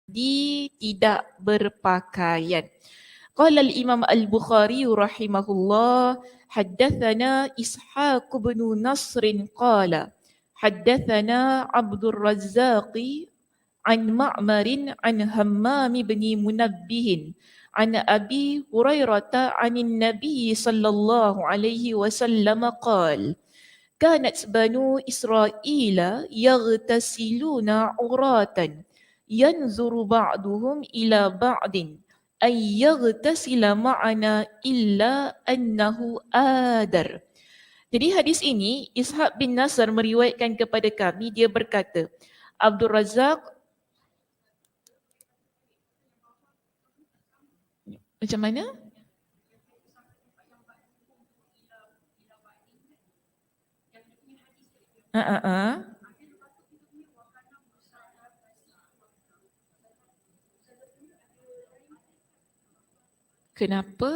tidak berpakaian. Qala al-Imam al-Bukhari rahimahullah, haddathana Ishaq bin Nasr qala haddathana Abdul Razzaq an Ma'mar an Hammam bin Munabbih an Abi Hurairah an Nabi sallallahu alaihi wasallam qala كانت بنو إسرائيل يغتسلون عراة ينظر بعضهم إلى بعض أن يغتسل معنا إلا أنه آدر. Jadi hadis ini Ishaq bin Nasr meriwayatkan kepada kami, dia berkata Abdul Razak macam mana? Kenapa?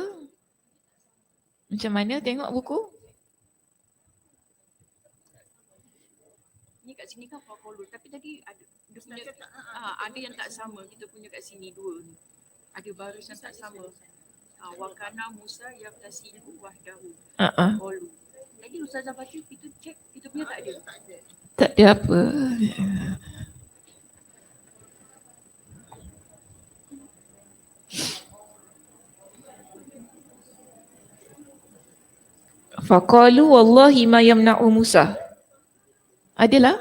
Macam mana tengok buku? Ni kat sini kan follow, tapi tadi ada dia punya, ada yang tak sama, kita punya kat sini dua ni. Ada baris yang tak sama. Wakana Musa yang tasilu wahdahu. Follow. Tadi Ustazah baca, kita check, kita punya tak ada. Tak ada apa. Faqalu wallahi ma yamna'u Musa. Adalah.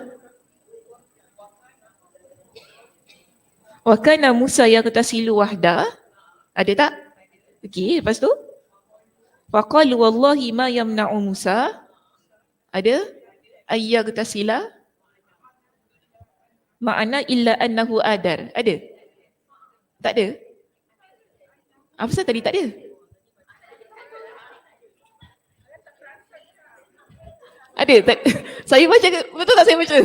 Wa kana Musa yaghtasilu wahda. Ada tak? Okey, lepas tu? Faqalu wallahi ma yamna'u Musa. Ada? Ayyagtasila. Ma'ana illa annahu adar. Ada? Tak ada? Apa pasal tadi tak ada? Ada? Tak? Saya baca, betul tak saya baca?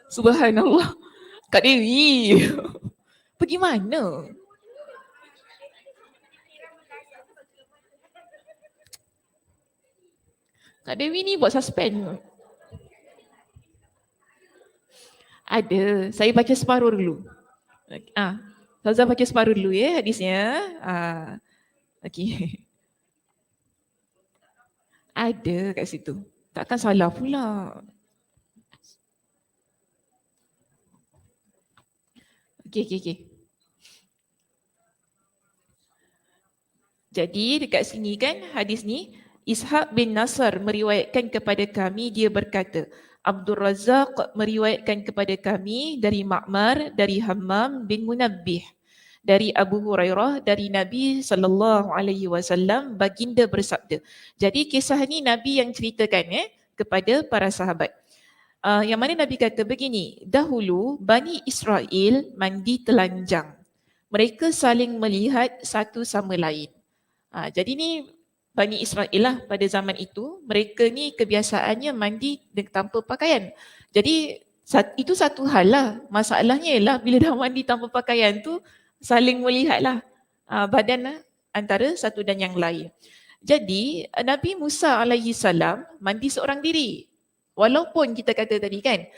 Subhanallah. Kak Dewi. Pergi mana? Kak Dewi ni buat suspend. Ada. Saya baca separuh dulu. Ustazah baca separuh dulu ya hadisnya. Okey. Ada kat situ. Takkan salah pula. Okey. Jadi dekat sini kan hadis ni Ishaq bin Nasr meriwayatkan kepada kami, dia berkata Abdul Razzaq meriwayatkan kepada kami dari Ma'mar, dari Hammam bin Munabbih, dari Abu Hurairah, dari Nabi SAW, baginda bersabda. Jadi kisah ni Nabi yang ceritakan kepada para sahabat. Yang mana Nabi kata begini, dahulu Bani Israel mandi telanjang. Mereka saling melihat satu sama lain. Jadi ni Bani Israel lah pada zaman itu, mereka ni kebiasaannya mandi tanpa pakaian. Jadi itu satu hal lah. Masalahnya ialah bila dah mandi tanpa pakaian tu saling melihat lah badan lah antara satu dan yang lain. Jadi Nabi Musa alaihi salam mandi seorang diri. Walaupun kita kata tadi kan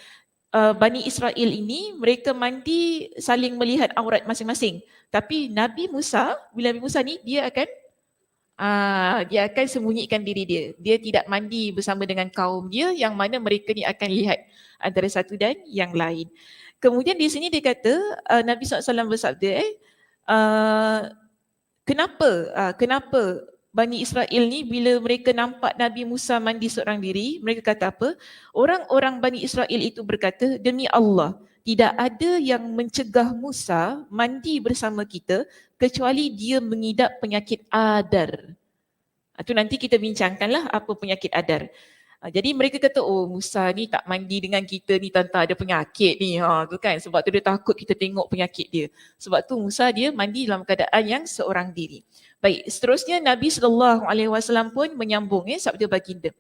Bani Israel ini mereka mandi saling melihat aurat masing-masing. Tapi Nabi Musa, bila Nabi Musa ni dia akan sembunyikan diri dia. Dia tidak mandi bersama dengan kaum dia yang mana mereka ni akan lihat antara satu dan yang lain. Kemudian di sini dia kata Nabi SAW bersabda kenapa Bani Israel ni bila mereka nampak Nabi Musa mandi seorang diri, mereka kata apa? Orang-orang Bani Israel itu berkata, demi Allah, tidak ada yang mencegah Musa mandi bersama kita kecuali dia mengidap penyakit adar. Itu nanti kita bincangkanlah apa penyakit adar. Jadi mereka kata, oh Musa ni tak mandi dengan kita ni tentang ada penyakit ni. Tu kan, sebab tu dia takut kita tengok penyakit dia. Sebab tu Musa dia mandi dalam keadaan yang seorang diri. Baik, seterusnya Nabi SAW pun menyambung sabda baginda.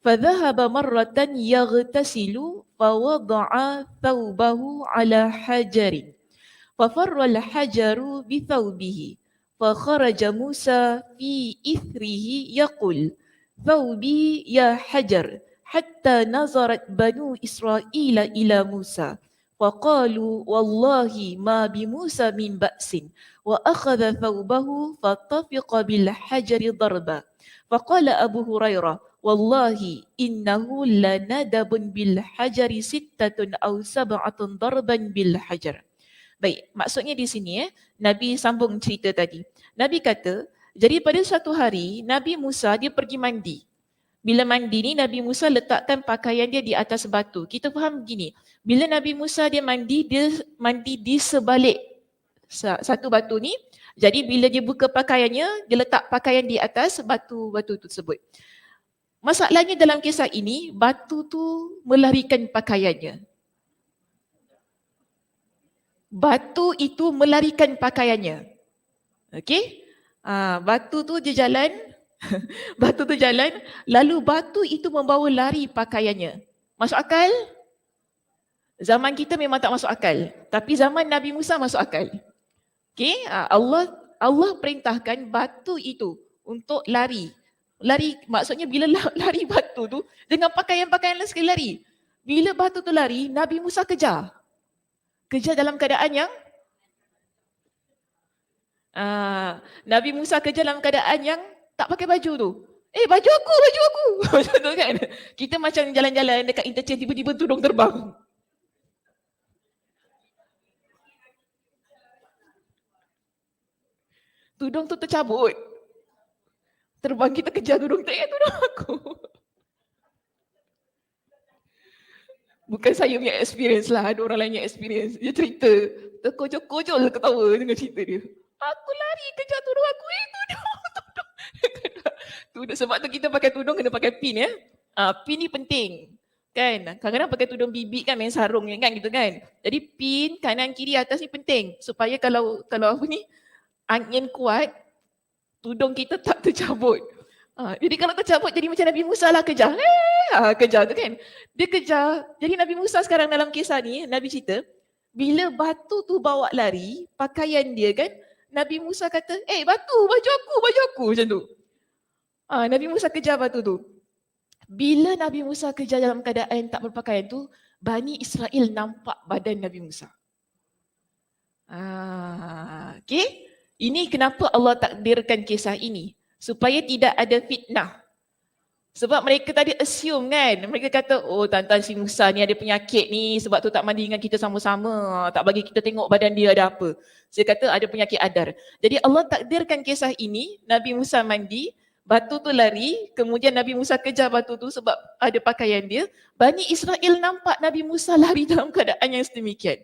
Fadhahaba marratan yaghtasilu fawada'a thawbahu ala hajarin. Fafarra al-hajaru bithawbihi. Fakharaja Musa fi ithrihi yaqul. Thawbi ya hajar. Hatta nazarat banu Israel ila Musa. Faqalu wallahi ma bi Musa min ba'sin wa akhadha thawbahu fatafiqa bil hajari darba. Faqala Abu Hurairah wallahi innahu lanadabun bil hajari sittatun aw sab'atun darban bil hajar. Baik, maksudnya di sini Nabi sambung cerita tadi. Nabi kata, jadi pada suatu hari Nabi Musa dia pergi mandi. Bila mandi ni Nabi Musa letakkan pakaian dia di atas batu. Kita faham begini, bila Nabi Musa dia mandi di sebalik satu batu ni. Jadi bila dia buka pakaiannya, dia letak pakaian di atas batu-batu tersebut. Masalahnya dalam kisah ini, batu tu melarikan pakaiannya. Batu itu melarikan pakaiannya. Okey? Batu tu dia jalan, batu tu jalan, lalu batu itu membawa lari pakaiannya. Masuk akal? Zaman kita memang tak masuk akal, tapi zaman Nabi Musa masuk akal. Okey, Allah perintahkan batu itu untuk lari. Lari maksudnya bila lari batu tu dengan pakaian-pakaian lain sekali lari. Bila batu tu lari, Nabi Musa kejar. Kejar dalam keadaan yang Nabi Musa kejar dalam keadaan yang tak pakai baju tu. Baju aku. Macam tu kan. Kita macam jalan-jalan dekat interchange, tiba-tiba tudung terbang. Tudung tu tercabut. Terbang, kita kejar tudung tu. Tudung aku. Bukan saya punya experience lah, ada orang lain yang experience. Dia cerita, terkojol-kojol ketawa dengan cerita dia. Aku lari kejar tudung aku, tudung. Sebab tu kita pakai tudung kena pakai pin ya. Pin ni penting. Kan? Kadang-kadang pakai tudung bibik kan, main sarung kan gitu kan. Jadi pin kanan kiri atas ni penting supaya kalau apa ni angin kuat, tudung kita tak tercabut. Jadi kalau tercabut jadi macam Nabi Musa lah kejar. Kejar tu kan. Dia kejar. Jadi Nabi Musa sekarang dalam kisah ni, Nabi cerita, bila batu tu bawa lari pakaian dia kan, Nabi Musa kata, batu, baju aku macam tu. Nabi Musa kejar batu tu. Bila Nabi Musa kejar dalam keadaan tak berpakaian tu, Bani Israel nampak badan Nabi Musa. Okay? Ini kenapa Allah takdirkan kisah ini. Supaya tidak ada fitnah. Sebab mereka tadi assume kan. Mereka kata, tuan-tuan si Musa ni ada penyakit ni sebab tu tak mandi dengan kita sama-sama. Tak bagi kita tengok badan dia ada apa. Saya kata ada penyakit adar. Jadi Allah takdirkan kisah ini, Nabi Musa mandi, batu tu lari, kemudian Nabi Musa kejar batu tu sebab ada pakaian dia. Bani Israel nampak Nabi Musa lari dalam keadaan yang sedemikian.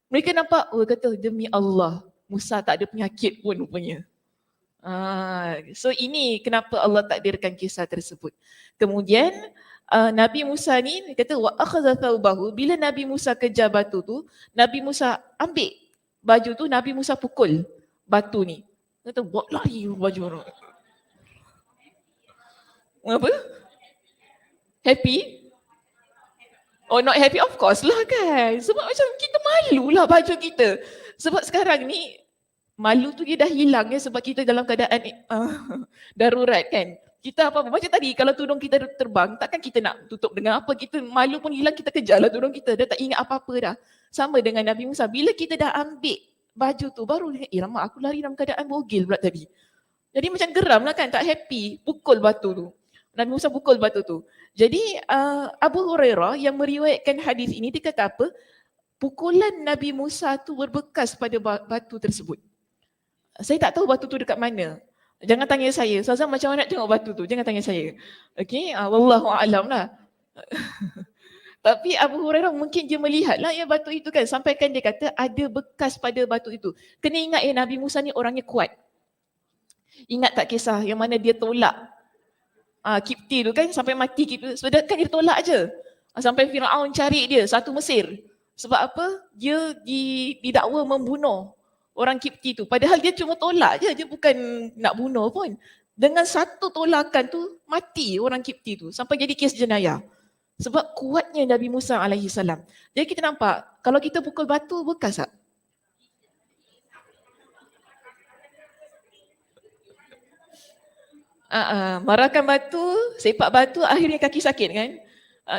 Mereka nampak, kata demi Allah, Musa tak ada penyakit pun rupanya. So ini kenapa Allah takdirkan kisah tersebut. Kemudian Nabi Musa ni kata wa akhadha thawbahu, bila Nabi Musa kejar batu tu, Nabi Musa ambil baju tu, Nabi Musa pukul batu ni. Kata buat lari baju orang. Apa? Happy? Not happy, of course lah kan. Sebab macam kita malu lah baju kita. Sebab sekarang ni malu tu dia dah hilang ya, sebab kita dalam keadaan darurat kan. Kita apa-apa, macam tadi kalau tudung kita terbang, takkan kita nak tutup dengan apa, kita malu pun hilang, kita kejarlah tudung kita, dah tak ingat apa-apa dah. Sama dengan Nabi Musa, bila kita dah ambil baju tu, baru lama aku lari dalam keadaan bogil pula tadi. Jadi macam geram lah kan, tak happy, pukul batu tu. Nabi Musa pukul batu tu. Jadi Abu Hurairah yang meriwayatkan hadis ini, dia kata apa? Pukulan Nabi Musa tu berbekas pada batu tersebut. Saya tak tahu batu tu dekat mana. Jangan tanya saya. Ustazah macam mana nak tengok batu tu? Jangan tanya saya. Okey, wallahu a'lam lah. Tapi Abu Hurairah mungkin dia melihat lah ya batu itu kan. Sampaikan dia kata ada bekas pada batu itu. Kena ingat ya Nabi Musa ni orangnya kuat. Ingat tak kisah yang mana dia tolak Kipti tu kan sampai mati Kipti. Sebab kan dia tolak je. Sampai Firaun cari dia satu Mesir. Sebab apa? Dia didakwa membunuh orang Kipti tu. Padahal dia cuma tolak je, dia bukan nak bunuh pun. Dengan satu tolakan tu, mati orang Kipti tu. Sampai jadi kes jenayah. Sebab kuatnya Nabi Musa AS. Jadi kita nampak, kalau kita pukul batu, bekas tak? Marahkan batu, sepak batu, akhirnya kaki sakit kan?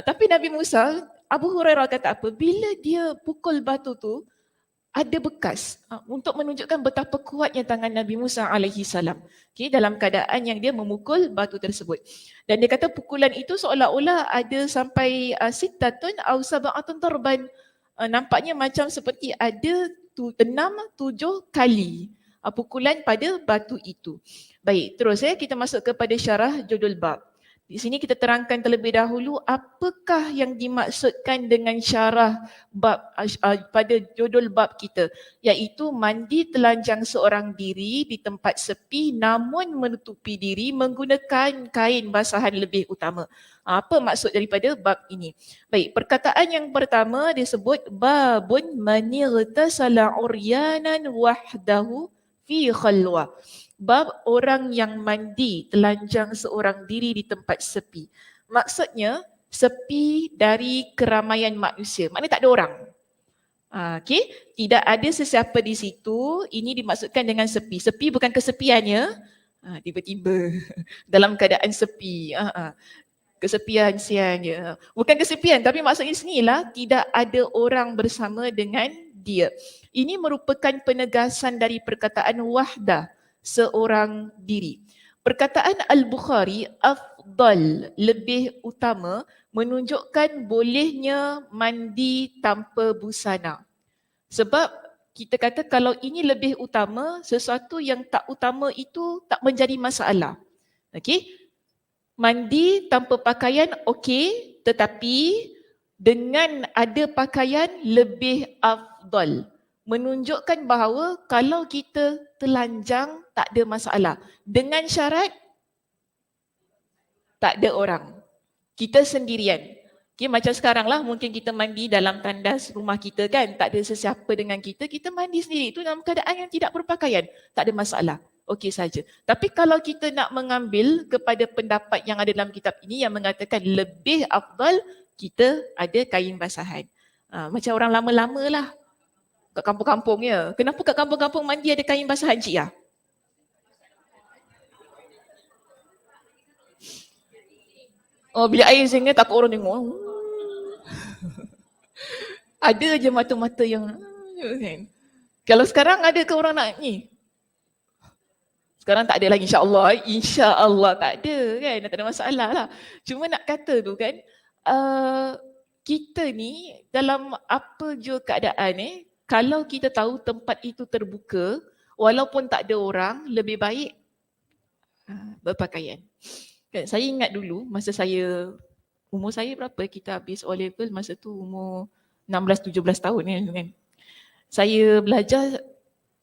Tapi Nabi Musa, Abu Hurairah kata apa? Bila dia pukul batu tu, ada bekas untuk menunjukkan betapa kuatnya tangan Nabi Musa alaihi salam. Okay, dalam keadaan yang dia memukul batu tersebut. Dan dia kata pukulan itu seolah-olah ada sampai sittatun au sab'atun darban. Nampaknya macam seperti ada 6-7 kali pukulan pada batu itu. Baik, terus kita masuk kepada syarah judul bab. Di sini kita terangkan terlebih dahulu apakah yang dimaksudkan dengan syarah bab pada judul bab kita, iaitu mandi telanjang seorang diri di tempat sepi namun menutupi diri menggunakan kain basahan lebih utama. Apa maksud daripada bab ini? Baik, perkataan yang pertama disebut babun manirtasala uryanan wahdahu fi khalwa. Bab orang yang mandi telanjang seorang diri di tempat sepi. Maksudnya sepi dari keramaian manusia. Maknanya tak ada orang. Okay? Tidak ada sesiapa di situ. Ini dimaksudkan dengan sepi. Sepi bukan kesepiannya. Tiba-tiba dalam keadaan sepi. Kesepian sian je. Bukan kesepian tapi maksudnya sinilah tidak ada orang bersama dengan dia. Ini merupakan penegasan dari perkataan wahdah, seorang diri. Perkataan Al-Bukhari, afdal, lebih utama, menunjukkan bolehnya mandi tanpa busana. Sebab kita kata kalau ini lebih utama, sesuatu yang tak utama itu tak menjadi masalah. Okey? Mandi tanpa pakaian okey, tetapi dengan ada pakaian lebih afdal. Menunjukkan bahawa kalau kita telanjang tak ada masalah. Dengan syarat tak ada orang. Kita sendirian. Okay, macam sekarang lah mungkin kita mandi dalam tandas rumah kita kan. Tak ada sesiapa dengan kita, kita mandi sendiri. Itu dalam keadaan yang tidak berpakaian. Tak ada masalah. Okey saja. Tapi kalau kita nak mengambil kepada pendapat yang ada dalam kitab ini yang mengatakan lebih afdal, kita ada kain basahan. Macam orang lama-lama lah. Kat kampung-kampung ya. Kenapa kat kampung-kampung mandi ada kain basahan cik ya? Oh, bila air sehingga takut orang tengok. Ada je mata-mata yang kan. Kalau sekarang ada ke orang nak ni? Sekarang tak ada lagi insya-Allah. InsyaAllah tak ada kan. Tak ada masalah lah. Cuma nak kata tu kan, kita ni dalam apa jua keadaan kalau kita tahu tempat itu terbuka, walaupun tak ada orang, lebih baik berpakaian. Kan, saya ingat dulu masa umur saya berapa, kita habis O level masa tu umur 16-17 tahun kan. Saya belajar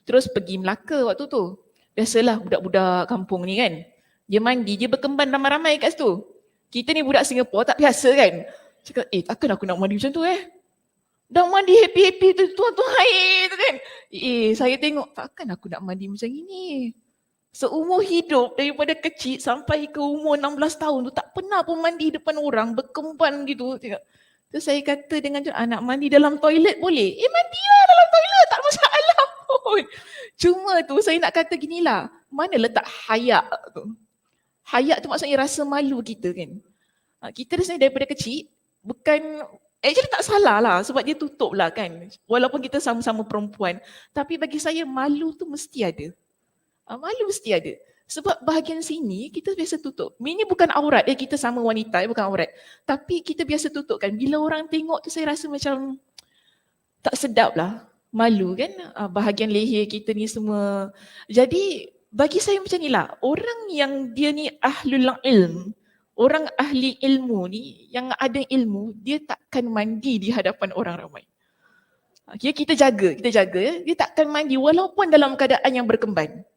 terus pergi Melaka waktu tu. Biasalah budak-budak kampung ni kan. Dia mandi, dia berkembang ramai-ramai kat situ. Kita ni budak Singapura tak biasa kan. Cakap, takkan aku nak mandi macam tu Dah mandi happy-happy tu, tuan-tuan air tu kan. Saya tengok, takkan aku nak mandi macam ini. Seumur hidup daripada kecil sampai ke umur 16 tahun tu tak pernah pun mandi depan orang, berkembang gitu. Terus saya kata dengan anak mandi dalam toilet boleh? Mandilah dalam toilet, tak masalah pun. Cuma tu saya nak kata ginilah, mana letak hayak tu? Hayak tu maksudnya rasa malu kita kan. Kita rasanya daripada kecil, bukan, actually tak salah lah sebab dia tutup lah kan. Walaupun kita sama-sama perempuan. Tapi bagi saya malu tu mesti ada. Malu mesti ada. Sebab bahagian sini kita biasa tutup. Ini bukan aurat kita sama wanita, bukan aurat. Tapi kita biasa tutup kan. Bila orang tengok tu saya rasa macam tak sedap lah. Malu kan, bahagian leher kita ni semua. Jadi bagi saya macam ni lah, orang yang dia ni ahlul ilm, orang ahli ilmu ni, yang ada ilmu, dia takkan mandi di hadapan orang ramai. Okay, kita jaga dia takkan mandi walaupun dalam keadaan yang berkembang.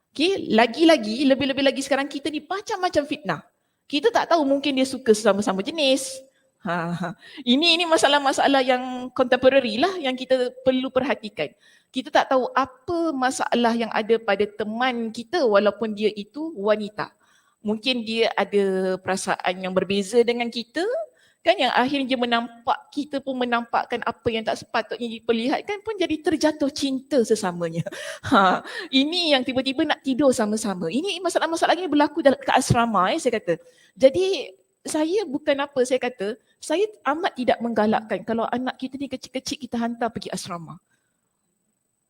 Okay, lagi-lagi, lebih-lebih lagi sekarang kita ni macam-macam fitnah. Kita tak tahu mungkin dia suka sama-sama jenis. Ini masalah-masalah yang contemporary lah yang kita perlu perhatikan. Kita tak tahu apa masalah yang ada pada teman kita walaupun dia itu wanita. Mungkin dia ada perasaan yang berbeza dengan kita, kan, yang akhirnya kita pun menampakkan apa yang tak sepatutnya diperlihatkan pun jadi terjatuh cinta sesamanya. Ini yang tiba-tiba nak tidur sama-sama. Ini masalah-masalah ini berlaku dalam asrama saya kata. Jadi saya bukan apa, saya kata Saya amat tidak menggalakkan kalau anak kita ni kecil-kecil kita hantar pergi asrama.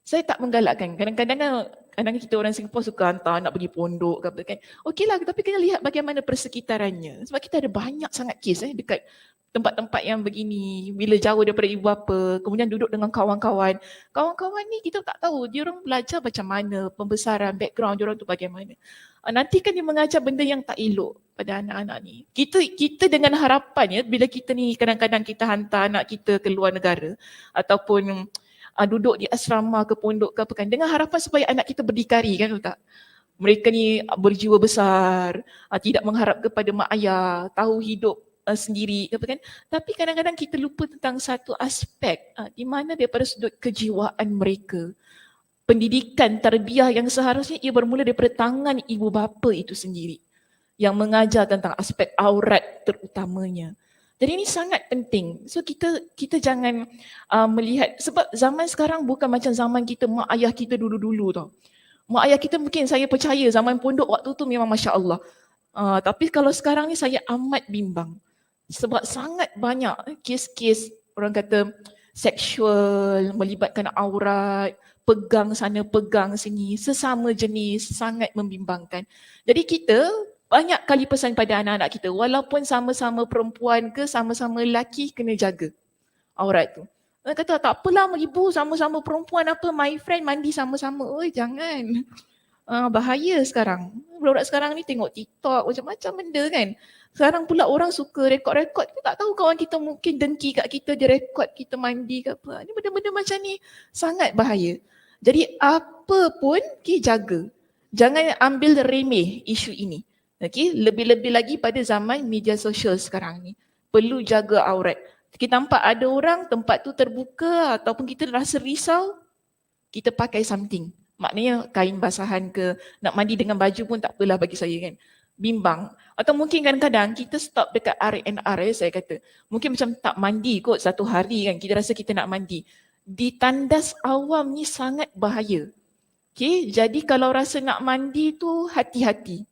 Saya tak menggalakkan. Kadang-kadang kita orang Singapura suka hantar anak pergi pondok ke apa kan. Okeylah, tapi kena lihat bagaimana persekitarannya. Sebab kita ada banyak sangat kes dekat tempat-tempat yang begini. Bila jauh daripada ibu bapa, kemudian duduk dengan kawan-kawan. Kawan-kawan ni kita tak tahu dia orang belajar macam mana, pembesaran, background dia orang tu bagaimana. Nanti kan dia mengajar benda yang tak elok pada anak-anak ni. Kita dengan harapannya bila kita ni kadang-kadang kita hantar anak kita ke luar negara ataupun duduk di asrama ke pondok ke apa kan, dengan harapan supaya anak kita berdikari kan, tak? Mereka ni berjiwa besar, tidak mengharap kepada mak ayah, tahu hidup sendiri ke apa kan. Tapi kadang-kadang kita lupa tentang satu aspek di mana daripada sudut kejiwaan mereka, pendidikan, tarbiyah yang seharusnya ia bermula daripada tangan ibu bapa itu sendiri yang mengajar tentang aspek aurat terutamanya. Jadi ini sangat penting. So kita jangan melihat, sebab zaman sekarang bukan macam zaman kita, mak ayah kita dulu-dulu tau. Mak ayah kita mungkin saya percaya zaman pondok waktu tu memang Masya Allah. Tapi kalau sekarang ni saya amat bimbang. Sebab sangat banyak kes-kes orang kata seksual, melibatkan aurat, pegang sana, pegang sini, sesama jenis, sangat membimbangkan. Jadi kita banyak kali pesan pada anak-anak kita, walaupun sama-sama perempuan ke sama-sama lelaki, kena jaga aurat tu. Dia kata tak apalah ibu, sama-sama perempuan apa, my friend mandi sama-sama. Oi jangan. Bahaya sekarang. Budak sekarang ni tengok TikTok, macam-macam benda kan. Sekarang pula orang suka rekod-rekod. Kita tak tahu kawan kita mungkin dengki kat kita, dia rekod kita mandi ke apa. Ni benda-benda macam ni sangat bahaya. Jadi apa pun kita jaga. Jangan ambil remeh isu ini. Okay, lebih-lebih lagi pada zaman media sosial sekarang ni. Perlu jaga aurat. Kita nampak ada orang tempat tu terbuka ataupun kita rasa risau, kita pakai something. Maknanya kain basahan ke, nak mandi dengan baju pun tak apalah bagi saya kan. Bimbang. Atau mungkin kadang-kadang kita stop dekat R&R saya kata. Mungkin macam tak mandi kot satu hari kan, kita rasa kita nak mandi. Di tandas awam ni sangat bahaya. Okay, jadi kalau rasa nak mandi tu hati-hati.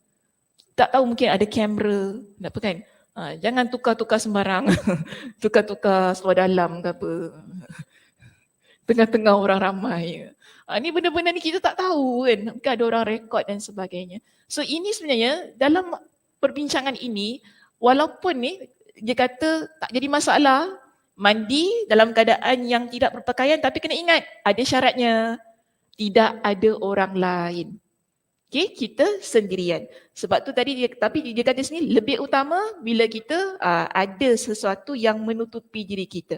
Tak tahu mungkin ada kamera, apa kan? Jangan tukar-tukar sembarang. Tukar-tukar seluar dalam ke apa. Tengah-tengah orang ramai. Ni benda-benda ni kita tak tahu kan. Mungkin ada orang rekod dan sebagainya. So ini sebenarnya dalam perbincangan ini, walaupun ni dia kata tak jadi masalah, mandi dalam keadaan yang tidak berpakaian, tapi kena ingat ada syaratnya. Tidak ada orang lain. Okay, kita sendirian. Sebab tu tadi dia kata sini lebih utama bila kita ada sesuatu yang menutupi diri kita.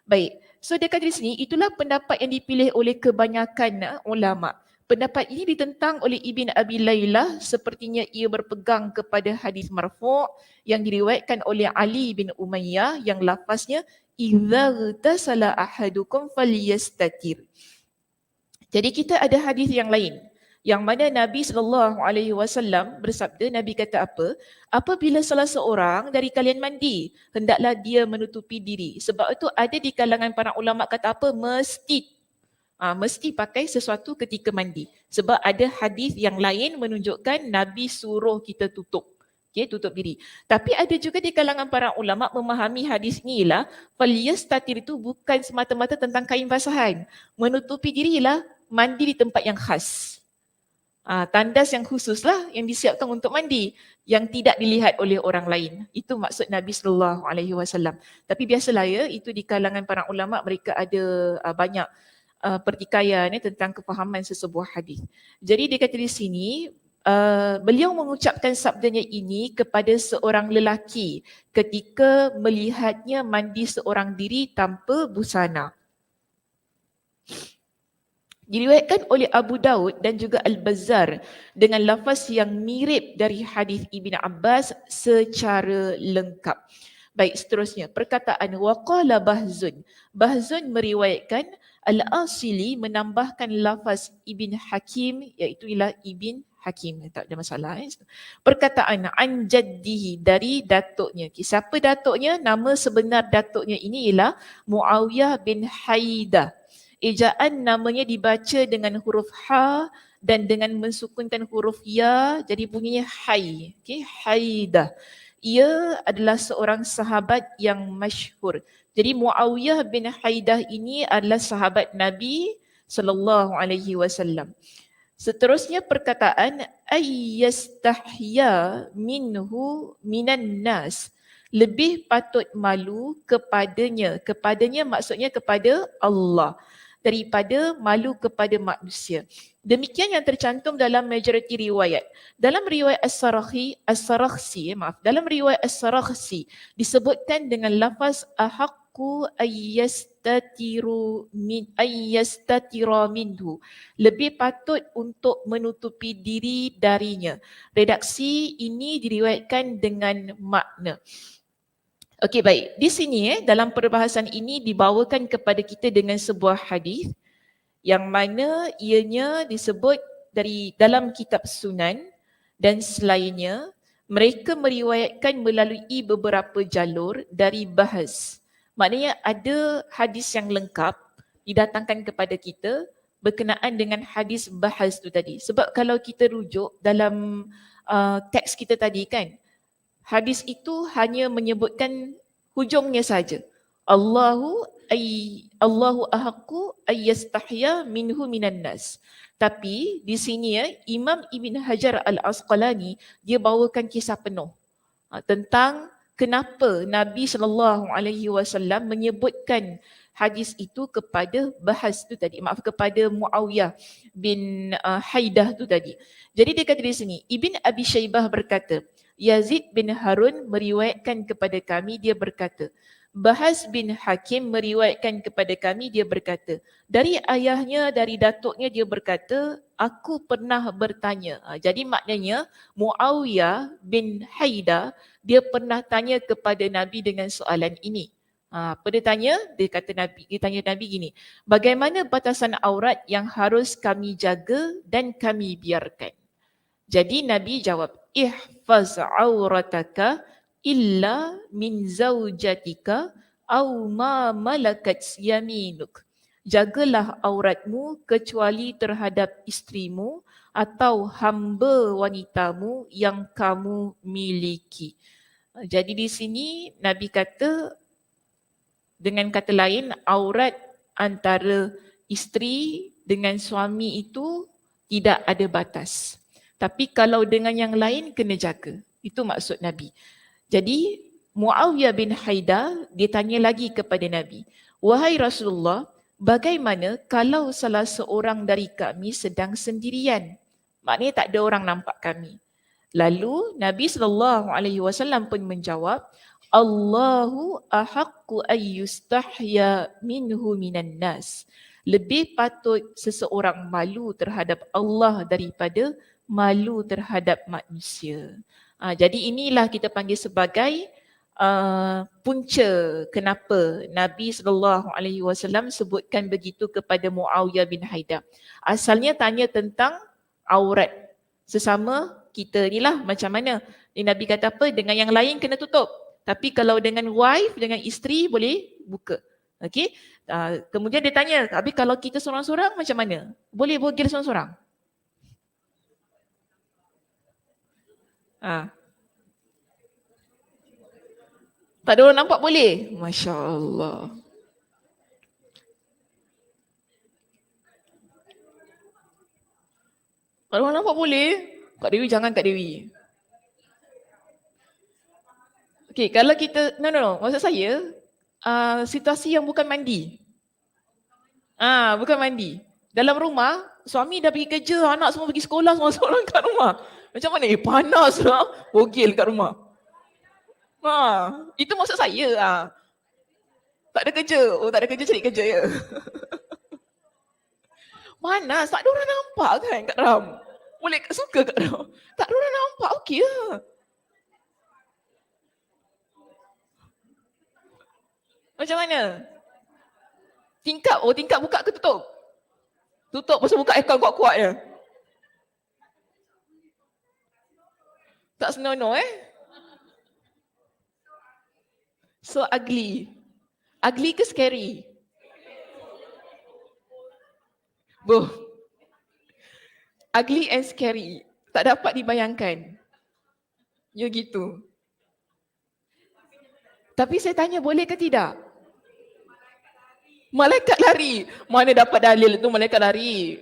Baik, so dia kata di sini itulah pendapat yang dipilih oleh kebanyakan ulama. Pendapat ini ditentang oleh Ibn Abi Laylah, sepertinya ia berpegang kepada hadis marfu' yang diriwayatkan oleh Ali bin Umayyah yang lafaznya idza ghtasala ahadukum falyastatir. Jadi kita ada hadis yang lain yang mana Nabi SAW bersabda, Nabi kata apa? Apabila salah seorang dari kalian mandi, hendaklah dia menutupi diri. Sebab itu ada di kalangan para ulama kata apa? Mesti pakai sesuatu ketika mandi. Sebab ada hadis yang lain menunjukkan Nabi suruh kita tutup. Okay, tutup diri. Tapi ada juga di kalangan para ulama memahami hadis ni ialah falyastatir itu bukan semata-mata tentang kain basahan. Menutupi diri ialah mandi di tempat yang khas. Tandas yang khususlah yang disiapkan untuk mandi yang tidak dilihat oleh orang lain. Itu maksud Nabi SAW. Tapi biasalah ya, itu di kalangan para ulama mereka ada banyak pertikaian tentang kefahaman sesebuah hadis. Jadi dia kata di sini beliau mengucapkan sabdanya ini kepada seorang lelaki ketika melihatnya mandi seorang diri tanpa busana. Diriwayatkan oleh Abu Daud dan juga Al-Bazzar dengan lafaz yang mirip dari hadis Ibn Abbas secara lengkap. Baik, seterusnya perkataan waqala Bahzun. Bahzun meriwayatkan Al-Asili menambahkan lafaz Ibn Hakim, iaitu ialah Ibn Hakim, tak ada masalah. Perkataan an jaddihi, dari datuknya. Siapa datuknya? Nama sebenar datuknya ini ialah Muawiyah bin Haidah. Ejaan namanya dibaca dengan huruf ha dan dengan mensukunkan huruf ya, jadi bunyinya hai. Okay, Haidah. ia adalah seorang sahabat yang masyhur. Jadi Muawiyah bin Haidah ini adalah sahabat Nabi sallallahu alaihi wasallam. Seterusnya perkataan ayyastahya minhu minan nas. Lebih patut malu kepadanya. Kepadanya maksudnya kepada Allah daripada malu kepada manusia. Demikian yang tercantum dalam majoriti riwayat. Dalam riwayat As-Sarakhsi, dalam riwayat As-Sarakhsi disebutkan dengan lafaz ahaqqu ayyastatira minhu. Lebih patut untuk menutupi diri darinya. Redaksi ini diriwayatkan dengan makna. Okey, baik. Di sini dalam perbahasan ini dibawakan kepada kita dengan sebuah hadis yang mana ianya disebut dari dalam kitab Sunan dan selainnya. Mereka meriwayatkan melalui beberapa jalur dari bahas. Maknanya ada hadis yang lengkap didatangkan kepada kita berkenaan dengan hadis bahas tu tadi. Sebab kalau kita rujuk dalam teks kita tadi kan, hadis itu hanya menyebutkan hujungnya saja. Allahu ahaqqu ayyastahya minhu minan nas. Tapi di sini Imam Ibn Hajar Al-Asqalani dia bawakan kisah penuh tentang kenapa Nabi SAW menyebutkan hadis itu kepada bahas tu tadi. Kepada Muawiyah bin Haidah tu tadi. Jadi dia kata di sini, Ibn Abi Shaybah berkata, Yazid bin Harun meriwayatkan kepada kami, dia berkata, Bahas bin Hakim meriwayatkan kepada kami, dia berkata, dari ayahnya, dari datuknya dia berkata, aku pernah bertanya. Jadi maknanya Muawiyah bin Haidah, dia pernah tanya kepada Nabi dengan soalan ini. Apa dia tanya? Dia tanya Nabi gini, bagaimana batasan aurat yang harus kami jaga dan kami biarkan? Jadi Nabi jawab, ihfaz aurataka illa min zaujatika au ma malakat yaminuk. Jagalah auratmu kecuali terhadap isterimu atau hamba wanitamu yang kamu miliki. Jadi di sini Nabi kata, dengan kata lain, aurat antara isteri dengan suami itu tidak ada batas. Tapi kalau dengan yang lain kena jaga. Itu maksud Nabi. Jadi Muawiyah bin Haidah dia tanya lagi kepada Nabi, wahai Rasulullah, bagaimana kalau salah seorang dari kami sedang sendirian? Maknanya tak ada orang nampak kami. Lalu Nabi SAW pun menjawab, Allahu ahaqqu ayyustahya minhu minan nas. Lebih patut seseorang malu terhadap Allah daripada malu terhadap manusia. Jadi inilah kita panggil sebagai punca kenapa Nabi SAW sebutkan begitu kepada Muawiyah bin Haidah. Asalnya tanya tentang aurat sesama kita ni lah, macam mana. Nabi kata apa? Dengan yang lain kena tutup. Tapi kalau dengan wife, dengan isteri boleh buka. Okey. Kemudian dia tanya, tapi kalau kita seorang-seorang macam mana? Boleh bogel seorang-seorang? Tak ada orang nampak boleh? Masya Allah. Tak ada orang nampak boleh? Kak Dewi jangan Kak Dewi. Okay, kalau kita, no. Maksud saya, situasi yang bukan mandi. Bukan mandi. Dalam rumah, suami dah pergi kerja, anak semua pergi sekolah, semua seorang kat rumah. Macam mana? Panas lah. Bogel kat rumah. Itu maksud saya. Tak ada kerja. Oh, tak ada kerja, cari kerja ya. Panas, tak ada orang nampak kan kat dalam. Boleh suka kat dalam. Tak ada orang nampak, okey lah. Macam mana? Tingkap buka ke tutup? Tutup pasal buka aircon kuat-kuat je. Tak senonoh So ugly. Ugly ke scary? Both. Ugly and scary. Tak dapat dibayangkan. Ya gitu. Tapi saya tanya boleh ke tidak? Malaikat lari. Mana dapat dalil tu malaikat lari?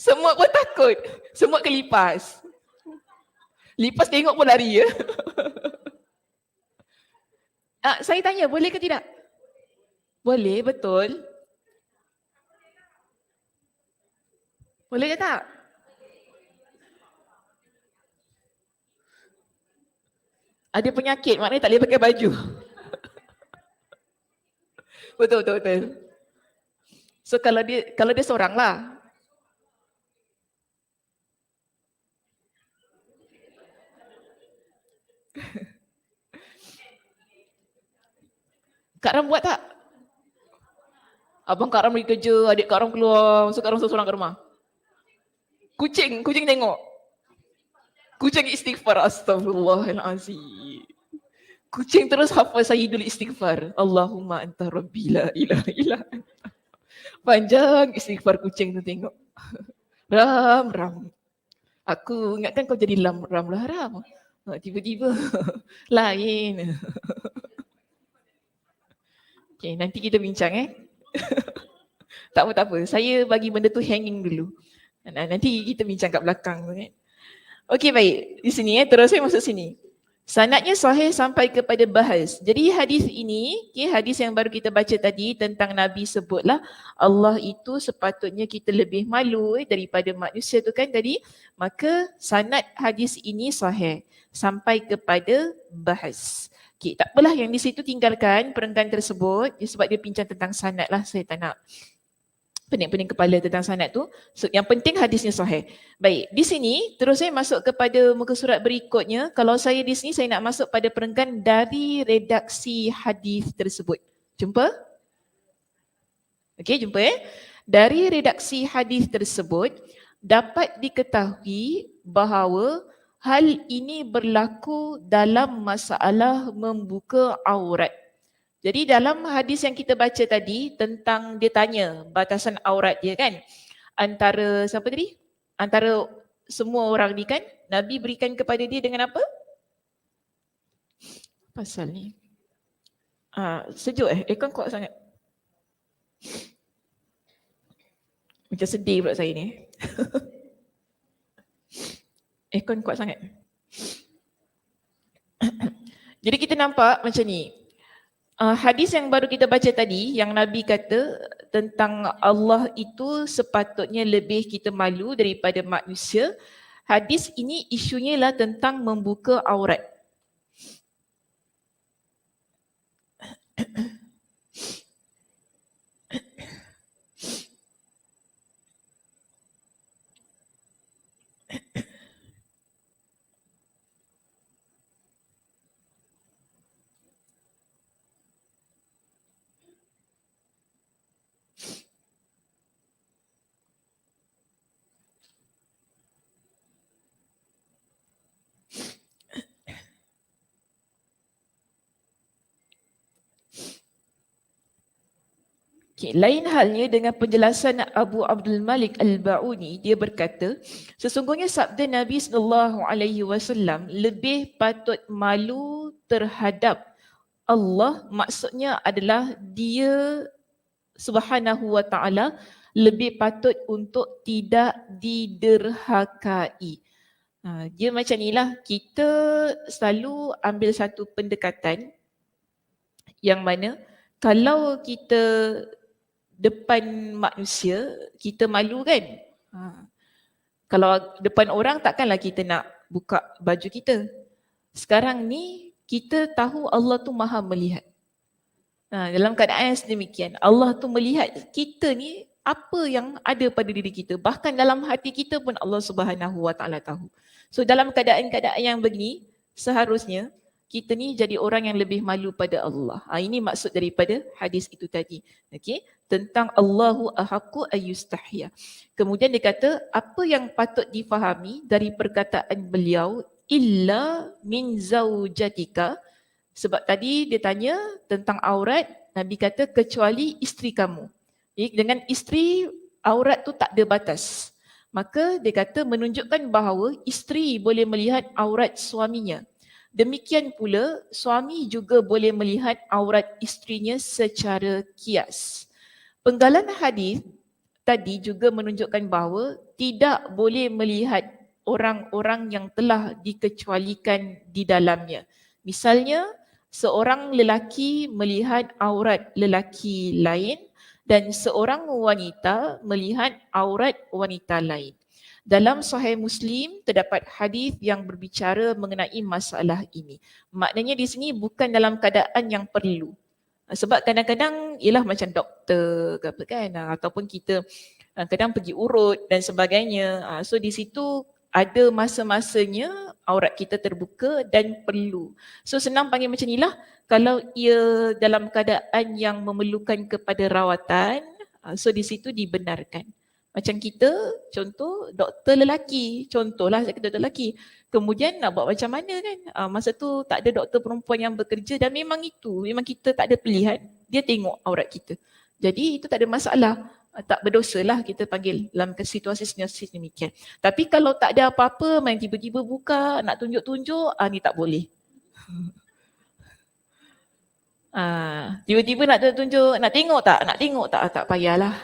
Semut pun takut. Semut kelipas. Lipas tengok pun lari ya. Saya tanya boleh ke tidak? Boleh, betul. Boleh ke tak? Ada penyakit, maknanya tak boleh pakai baju. Betul. So kalau dia seorang lah. Kak Ram buat tak? Abang Kak Ram pergi kerja, adik Kak Ram keluar, so Kak Ram seorang ke rumah. Kucing tengok. Kucing istighfar, astagfirullahalazim. Kucing terus hafal Sayyidul Istighfar. Allahumma anta rabbi la ilaha illa anta. Panjang istighfar kucing tu tengok. Ram. Aku ingatkan kau jadi Ram lah Ram. Tiba-tiba lain. Okay, nanti kita bincang Tak apa. Saya bagi benda tu hanging dulu. Nanti kita bincang kat belakang tu Okey baik. Di sini terus saya masuk sini. Sanadnya sahih sampai kepada bahas. Jadi hadis ini, hadis yang baru kita baca tadi tentang Nabi sebutlah Allah itu sepatutnya kita lebih malu daripada manusia tu kan tadi. Maka sanad hadis ini sahih sampai kepada bahas. Okay, tak apalah yang di situ tinggalkan perenggan tersebut sebab dia bincang tentang sanad lah. Saya tak nak pening-pening kepala tentang sanad tu. So, yang penting hadisnya sahih. Baik, di sini terus saya masuk kepada muka surat berikutnya. Kalau saya di sini saya nak masuk pada perenggan dari redaksi hadis tersebut. Jumpa? Okey, jumpa Dari redaksi hadis tersebut dapat diketahui bahawa hal ini berlaku dalam masalah membuka aurat. Jadi dalam hadis yang kita baca tadi tentang dia tanya batasan aurat dia kan. Antara siapa tadi? Antara semua orang ni kan Nabi berikan kepada dia dengan apa? Pasal ni. Sejuk aircon kuat sangat. Macam sedih pula saya ni. Aircon kuat sangat. Jadi kita nampak macam ni. Hadis yang baru kita baca tadi yang Nabi kata tentang Allah itu sepatutnya lebih kita malu daripada manusia. Hadis ini isunya lah tentang membuka aurat. Okay, lain halnya dengan penjelasan Abu Abdul Malik Al-Ba'uni, dia berkata, sesungguhnya sabda Nabi SAW lebih patut malu terhadap Allah, maksudnya adalah dia Subhanahu wa ta'ala lebih patut untuk tidak diderhakai. Dia macam inilah, kita selalu ambil satu pendekatan yang mana kalau kita depan manusia, kita malu kan? Kalau depan orang takkanlah kita nak buka baju kita. Sekarang ni kita tahu Allah tu maha melihat. Dalam keadaan yang sedemikian, Allah tu melihat kita ni apa yang ada pada diri kita. Bahkan dalam hati kita pun Allah Subhanahu wa ta'ala tahu. So dalam keadaan-keadaan yang begini, seharusnya kita ni jadi orang yang lebih malu pada Allah. Ini maksud daripada hadis itu tadi. Okey, tentang Allahu ahaqqu ayyustahya. Kemudian dia kata apa yang patut difahami dari perkataan beliau illa min zaujatika. Sebab tadi dia tanya tentang aurat, Nabi kata kecuali isteri kamu. Dengan isteri aurat tu tak ada batas. Maka dia kata menunjukkan bahawa isteri boleh melihat aurat suaminya. Demikian pula, suami juga boleh melihat aurat isterinya secara kias. Penggalan hadis tadi juga menunjukkan bahawa tidak boleh melihat orang-orang yang telah dikecualikan di dalamnya. Misalnya, seorang lelaki melihat aurat lelaki lain dan seorang wanita melihat aurat wanita lain. Dalam Sahih Muslim terdapat hadis yang berbicara mengenai masalah ini. Maknanya di sini bukan dalam keadaan yang perlu. Sebab kadang-kadang ialah macam doktor ke apa kan, ataupun kita kadang pergi urut dan sebagainya. So di situ ada masa-masanya aurat kita terbuka dan perlu. So senang panggil macam inilah, kalau ia dalam keadaan yang memerlukan kepada rawatan, so di situ dibenarkan. Macam kita, contoh doktor lelaki, contohlah saya kata doktor lelaki. Kemudian nak buat macam mana kan? Masa tu tak ada doktor perempuan yang bekerja dan memang kita tak ada pilihan, dia tengok aurat kita. Jadi itu tak ada masalah. Tak berdosa lah kita panggil dalam situasi demikian. Tapi kalau tak ada apa-apa, main tiba-tiba buka, nak tunjuk-tunjuk, ni tak boleh. Tiba-tiba nak tunjuk, nak tengok tak? Tak payahlah.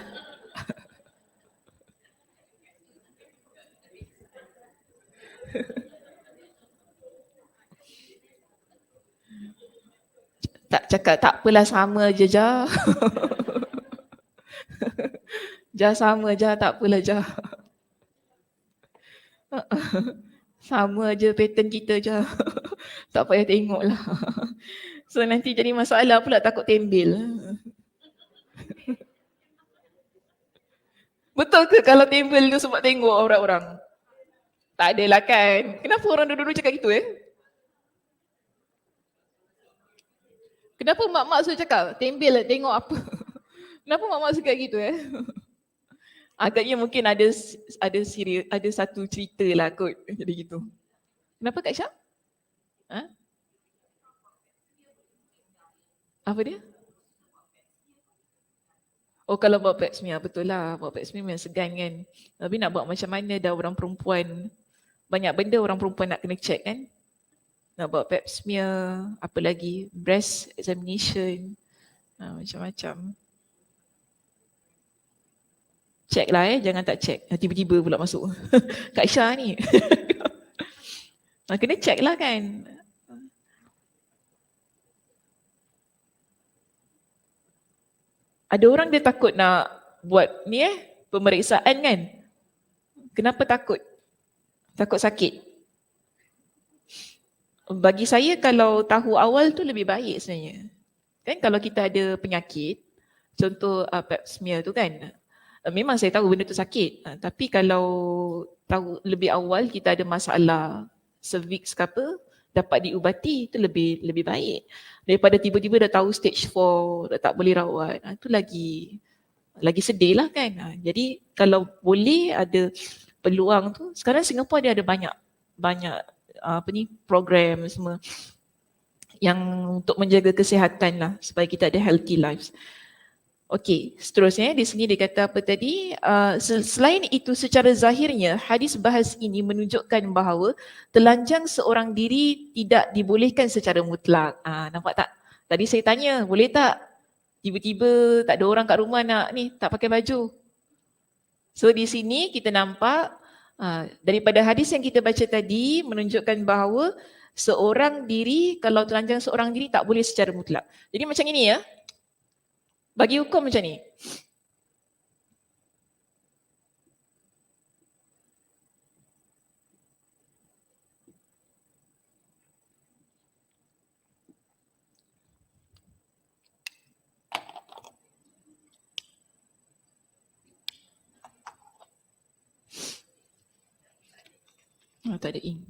Tak cakap tak apalah, sama je Jah. Jah sama Jah, tak apalah Jah. Sama je pattern kita Jah. Tak payah tengok lah. So nanti jadi masalah pula, takut tembel. Betul ke kalau tembel tu sebab tengok aurat orang? Tak adalah kan. Kenapa orang dulu-dulu cakap gitu Kenapa mak-mak suruh cakap tembel tengok apa? Kenapa mak-mak suka gitu Agaknya mungkin ada satu cerita lah kot jadi gitu. Kenapa Kak Syah? Apa dia? Oh kalau buat pap smear, betul lah. Buat pap smear memang segan kan. Tapi nak buat macam mana dah orang perempuan. Banyak benda orang perempuan nak kena check kan. Nak buat pap smear, apa lagi, breast examination, macam-macam. Check lah jangan tak check. Tiba-tiba pula masuk. Kak Syah ni. Kena check lah kan. Ada orang dia takut nak buat ni pemeriksaan kan. Kenapa takut? Takut sakit. Bagi saya kalau tahu awal tu lebih baik sebenarnya. Kan kalau kita ada penyakit, contoh pap smear tu kan, memang saya tahu benda tu sakit. Tapi kalau tahu lebih awal kita ada masalah cervix ke apa, dapat diubati, itu lebih baik. Daripada tiba-tiba dah tahu stage 4, dah tak boleh rawat. Itu lagi sedih lah kan. Jadi kalau boleh ada peluang tu, sekarang Singapura dia ada banyak program semua yang untuk menjaga kesihatan lah supaya kita ada healthy lives. Okey, seterusnya di sini dia kata apa tadi? Selain itu secara zahirnya hadis bahas ini menunjukkan bahawa telanjang seorang diri tidak dibolehkan secara mutlak. Nampak tak? Tadi saya tanya, boleh tak? Tiba-tiba tak ada orang kat rumah nak ni, tak pakai baju. So di sini kita nampak daripada hadis yang kita baca tadi menunjukkan bahawa seorang diri, kalau telanjang seorang diri tak boleh secara mutlak. Jadi macam ini bagi hukum macam ni. Tak ada ink.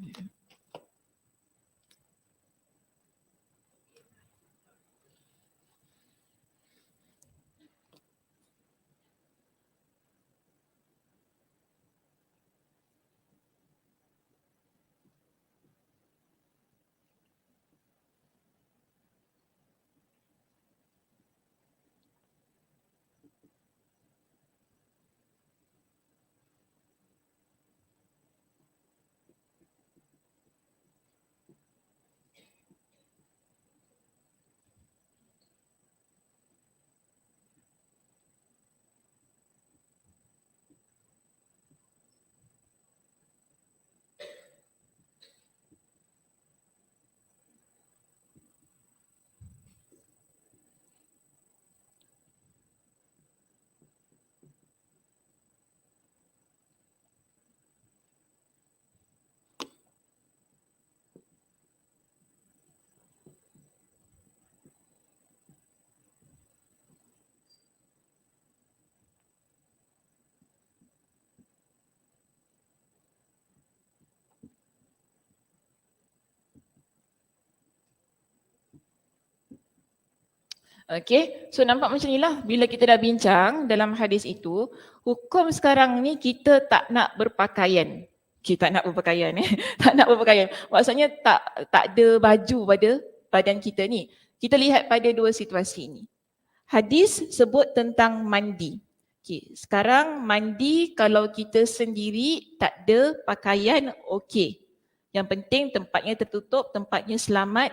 Okay, so nampak macam ni lah bila kita dah bincang dalam hadis itu, hukum sekarang ni kita tak nak berpakaian. Kita tak nak berpakaian tak nak berpakaian. Maksudnya tak ada baju pada badan kita ni. Kita lihat pada dua situasi ni. Hadis sebut tentang mandi. Okay, sekarang mandi kalau kita sendiri tak ada pakaian, okey. Yang penting tempatnya tertutup, tempatnya selamat,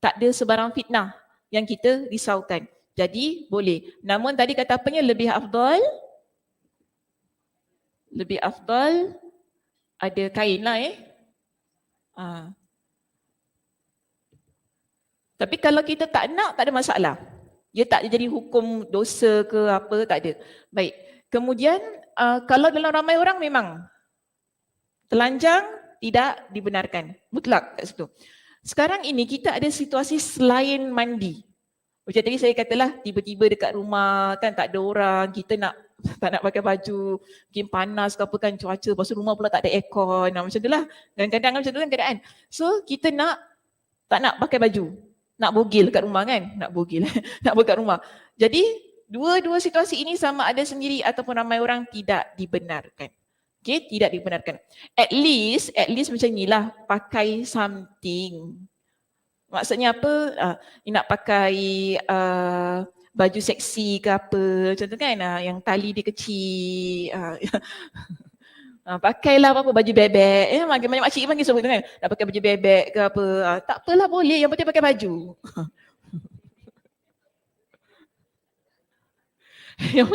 tak ada sebarang fitnah yang kita risaukan. Jadi boleh. Namun tadi kata apanya, lebih afdal ada kain lah Tapi kalau kita tak nak, tak ada masalah. Dia tak jadi hukum dosa ke apa, tak ada. Baik. Kemudian kalau dalam ramai orang memang telanjang tidak dibenarkan. Mutlak kat situ. Sekarang ini kita ada situasi selain mandi. Macam tadi saya katalah tiba-tiba dekat rumah kan tak ada orang, kita tak nak pakai baju, mungkin panas ke apa kan cuaca, lepas tu rumah pula tak ada aircon, macam tu lah. Kadang-kadang macam tu kan keadaan. So kita tak nak pakai baju, nak bogil kat rumah kan, nak bogil kat rumah. Jadi dua situasi ini sama ada sendiri ataupun ramai orang tidak dibenarkan. Okay, tidak dibenarkan. At least macam inilah, pakai something. Maksudnya apa? Nak pakai baju seksi ke apa, macam tu kan, yang tali dia kecil. Pakailah apa-apa baju bebek. Banyak makcik panggil sebut tu kan, nak pakai baju bebek ke apa. Tak apalah, boleh, yang penting pakai baju. yang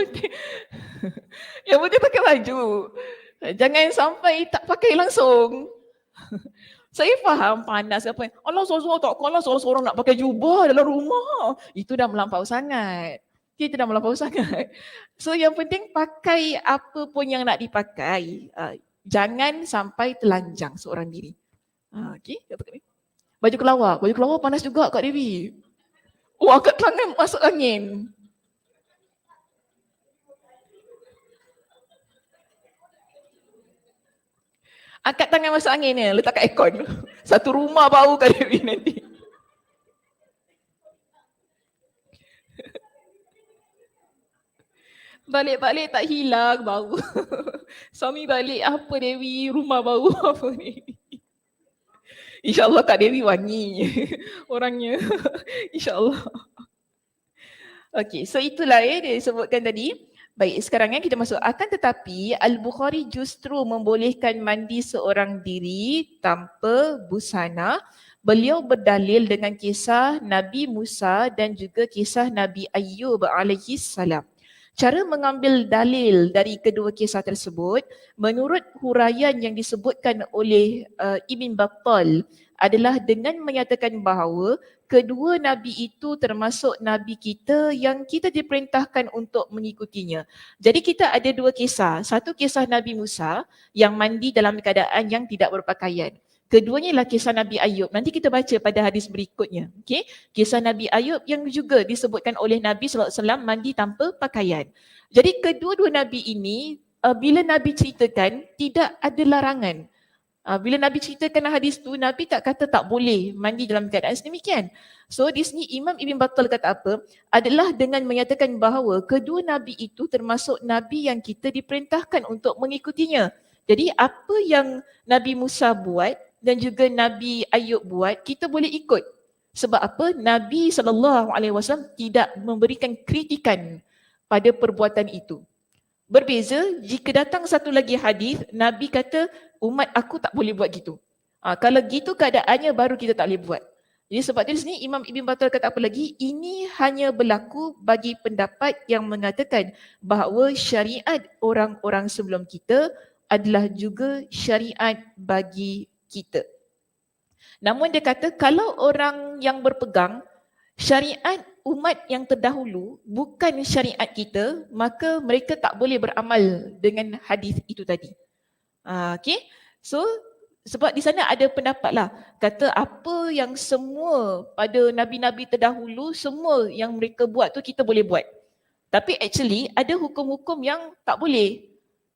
penting pakai baju. Jangan sampai tak pakai langsung. Saya faham panas apa. Allah seorang-seorang tak kalah seorang-seorang nak pakai jubah dalam rumah. Itu dah melampau sangat. Kita dah melampau sangat. So yang penting pakai apa pun yang nak dipakai. Jangan sampai telanjang seorang diri. Okay. Baju kelawar panas juga Kak Devi. Oh, angkat tangan masuk angin. Angkat tangan masuk angin ni, letak kat aircon. Satu rumah bau Kak Devi nanti. Balik-balik tak hilang bau. Suami balik, apa Devi, rumah bau apa ni? InsyaAllah Kak Devi wangi orangnya. InsyaAllah. Okay, so itulah dia sebutkan tadi. Baik, sekarang kita masuk. Akan tetapi Al-Bukhari justru membolehkan mandi seorang diri tanpa busana. Beliau berdalil dengan kisah Nabi Musa dan juga kisah Nabi Ayyub alaihi salam. Cara mengambil dalil dari kedua kisah tersebut, menurut huraian yang disebutkan oleh Ibn Battal adalah dengan menyatakan bahawa kedua Nabi itu termasuk Nabi kita yang kita diperintahkan untuk mengikutinya. Jadi kita ada dua kisah. Satu kisah Nabi Musa yang mandi dalam keadaan yang tidak berpakaian. Keduanya ialah kisah Nabi Ayub. Nanti kita baca pada hadis berikutnya. Okay? Kisah Nabi Ayub yang juga disebutkan oleh Nabi SAW mandi tanpa pakaian. Jadi kedua-dua Nabi ini, bila Nabi ceritakan, tidak ada larangan. Bila Nabi ceritakan hadis tu, Nabi tak kata tak boleh mandi dalam keadaan sedemikian. So di sini Imam Ibn Battal kata apa? Adalah dengan menyatakan bahawa kedua Nabi itu termasuk Nabi yang kita diperintahkan untuk mengikutinya. Jadi apa yang Nabi Musa buat dan juga Nabi Ayub buat, kita boleh ikut. Sebab apa? Nabi SAW tidak memberikan kritikan pada perbuatan itu. Berbeza jika datang satu lagi hadis, Nabi kata umat aku tak boleh buat gitu. Kalau gitu keadaannya baru kita tak boleh buat. Jadi sebab itu di sini Imam Ibn Battal kata apa lagi? Ini hanya berlaku bagi pendapat yang mengatakan bahawa syariat orang-orang sebelum kita adalah juga syariat bagi kita. Namun dia kata kalau orang yang berpegang syariat umat yang terdahulu bukan syariat kita, maka mereka tak boleh beramal dengan hadis itu tadi. Okay, so sebab di sana ada pendapat lah, kata apa yang semua pada Nabi-Nabi terdahulu, semua yang mereka buat tu kita boleh buat. Tapi actually ada hukum-hukum yang tak boleh.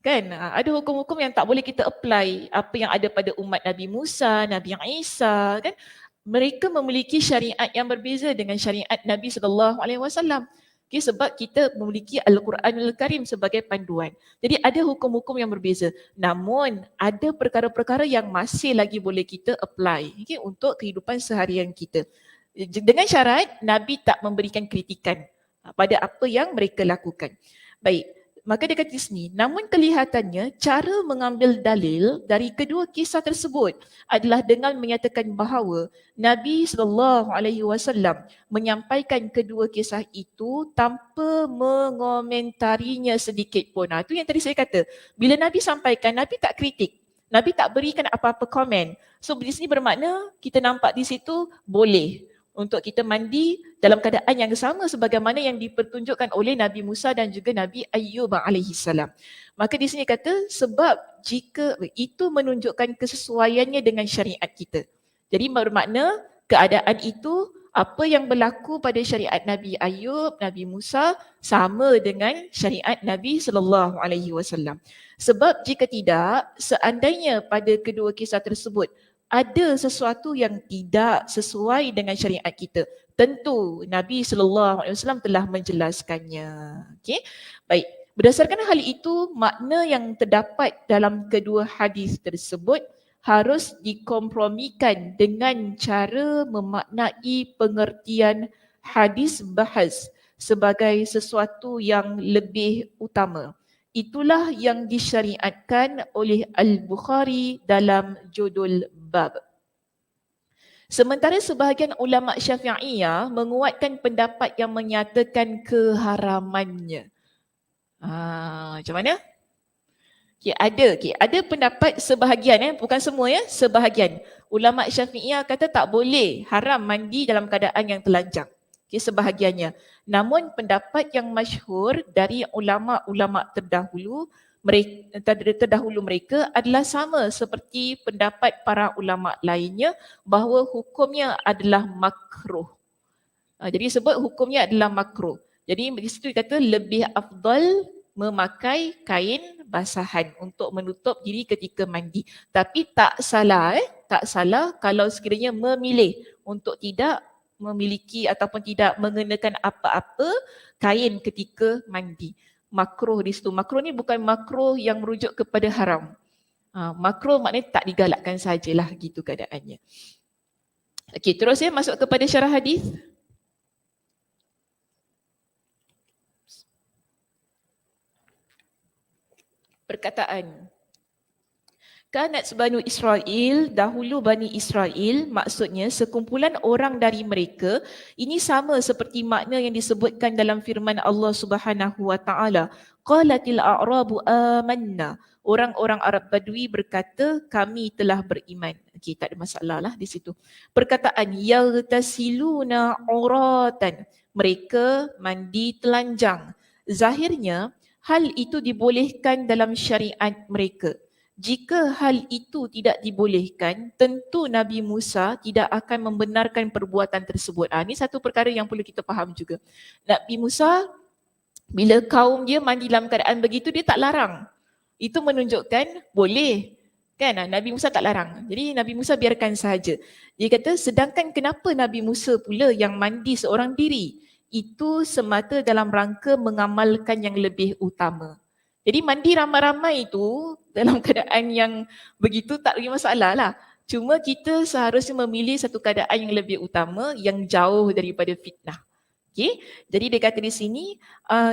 Kan? Ada hukum-hukum yang tak boleh kita apply apa yang ada pada umat Nabi Musa, Nabi Isa, kan? mereka memiliki syariat yang berbeza dengan syariat Nabi SAW. Okay, sebab kita memiliki Al-Quranul Karim sebagai panduan. Jadi ada hukum-hukum yang berbeza. Namun ada perkara-perkara yang masih lagi boleh kita apply, okay, untuk kehidupan seharian kita. Dengan syarat Nabi tak memberikan kritikan pada apa yang mereka lakukan. Baik, maka dia kata di sini, namun kelihatannya cara mengambil dalil dari kedua kisah tersebut adalah dengan menyatakan bahawa Nabi SAW menyampaikan kedua kisah itu tanpa mengomentarinya sedikit pun. Itu yang tadi saya kata. Bila Nabi sampaikan, Nabi tak kritik. Nabi tak berikan apa-apa komen. So di sini bermakna kita nampak di situ boleh untuk kita mandi dalam keadaan yang sama sebagaimana yang dipertunjukkan oleh Nabi Musa dan juga Nabi Ayyub alaihissalam. Maka di sini kata sebab jika itu menunjukkan kesesuaiannya dengan syariat kita. Jadi bermakna keadaan itu apa yang berlaku pada syariat Nabi Ayyub, Nabi Musa sama dengan syariat Nabi SAW. Sebab jika tidak, seandainya pada kedua kisah tersebut ada sesuatu yang tidak sesuai dengan syariat kita, tentu Nabi SAW telah menjelaskannya. Okey, baik. Berdasarkan hal itu, makna yang terdapat dalam kedua hadis tersebut harus dikompromikan dengan cara memaknai pengertian hadis bahas sebagai sesuatu yang lebih utama. Itulah yang disyariatkan oleh Al-Bukhari dalam judul bab. Sementara sebahagian ulama Syafi'iyah menguatkan pendapat yang menyatakan keharamannya. Macam mana? Ada pendapat sebahagian, bukan semua ya, sebahagian. Ulama Syafi'iyah kata tak boleh, haram mandi dalam keadaan yang telanjang. Sebahagiannya. Namun pendapat yang masyhur dari ulama-ulama terdahulu mereka adalah sama seperti pendapat para ulama lainnya bahawa hukumnya adalah makruh. Jadi sebut hukumnya adalah makruh. Jadi di situ kata lebih afdal memakai kain basahan untuk menutup diri ketika mandi. Tapi tak salah kalau sekiranya memilih untuk tidak memiliki ataupun tidak mengenakan apa-apa kain ketika mandi. Makruh di situ. Makruh ni bukan makruh yang merujuk kepada haram. Makruh maknanya tak digalakkan sajalah gitu keadaannya. Okey, terus ya masuk kepada syarah hadis. Perkataan Kanat Banu Israel, dahulu Bani Israel, maksudnya sekumpulan orang dari mereka. Ini sama seperti makna yang disebutkan dalam firman Allah Subhanahu wa taala. Qalatil a'rabu amanna. Orang-orang Arab Badui berkata, kami telah beriman. Okey, tak ada masalah lah di situ. Perkataan yaghtasiluna uratan. Mereka mandi telanjang. Zahirnya, hal itu dibolehkan dalam syariat mereka. Jika hal itu tidak dibolehkan, tentu Nabi Musa tidak akan membenarkan perbuatan tersebut. Ini satu perkara yang perlu kita faham juga. Nabi Musa, bila kaum dia mandi dalam keadaan begitu, dia tak larang. Itu menunjukkan boleh. Kan? Nabi Musa tak larang. Jadi Nabi Musa biarkan sahaja. Dia kata, sedangkan kenapa Nabi Musa pula yang mandi seorang diri? Itu semata dalam rangka mengamalkan yang lebih utama. Jadi mandi ramai-ramai itu dalam keadaan yang begitu tak ada masalah lah. Cuma kita seharusnya memilih satu keadaan yang lebih utama yang jauh daripada fitnah. Okay? Jadi dia kata di sini,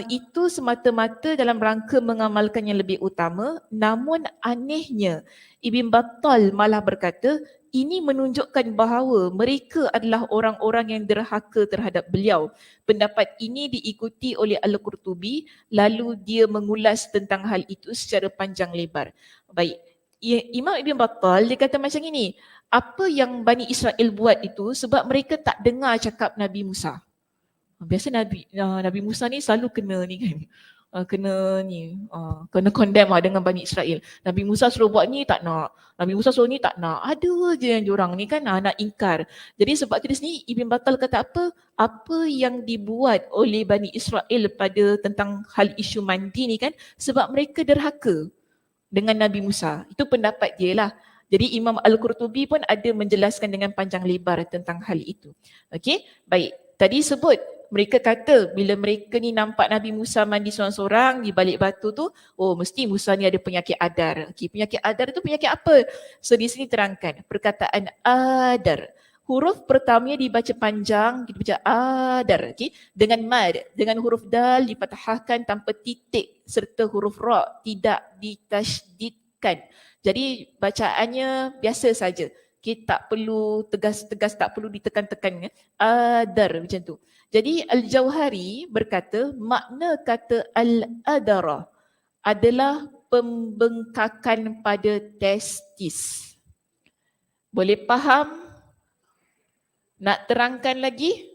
itu semata-mata dalam rangka mengamalkan yang lebih utama. Namun anehnya Ibn Battal malah berkata, ini menunjukkan bahawa mereka adalah orang-orang yang derhaka terhadap beliau. Pendapat ini diikuti oleh Al-Qurtubi, lalu dia mengulas tentang hal itu secara panjang lebar. Baik, Imam Ibn Battal dia kata macam ini, apa yang Bani Israel buat itu sebab mereka tak dengar cakap Nabi Musa. Biasa Nabi Musa ni selalu kena ni kan. Kena condemn dengan Bani Israel. Nabi Musa suruh buat ni tak nak. Nabi Musa suruh ni tak nak. Ada je yang diorang ni kan nak ingkar. Jadi sebab tu di sini Ibn Battal kata apa? Apa yang dibuat oleh Bani Israel pada tentang hal isu mandi ni kan sebab mereka derhaka dengan Nabi Musa. Itu pendapat dia lah. Jadi Imam Al-Qurtubi pun ada menjelaskan dengan panjang lebar tentang hal itu. Okey, baik. Tadi sebut mereka kata bila mereka ni nampak Nabi Musa mandi seorang-seorang di balik batu tu, oh mesti Musa ni ada penyakit adar. Okey, penyakit adar tu penyakit apa? So di sini terangkan perkataan adar. Huruf pertamanya dibaca panjang, kita baca adar, okey, dengan mad, dengan huruf dal dipatahkan tanpa titik serta huruf ra tidak ditasydidkan. Jadi bacaannya biasa saja. Okey, tak perlu tegas-tegas, tak perlu ditekan-tekan ya. Adar macam tu. Jadi Al-Jauhari berkata makna kata al-adara adalah pembengkakan pada testis. Boleh faham? Nak terangkan lagi?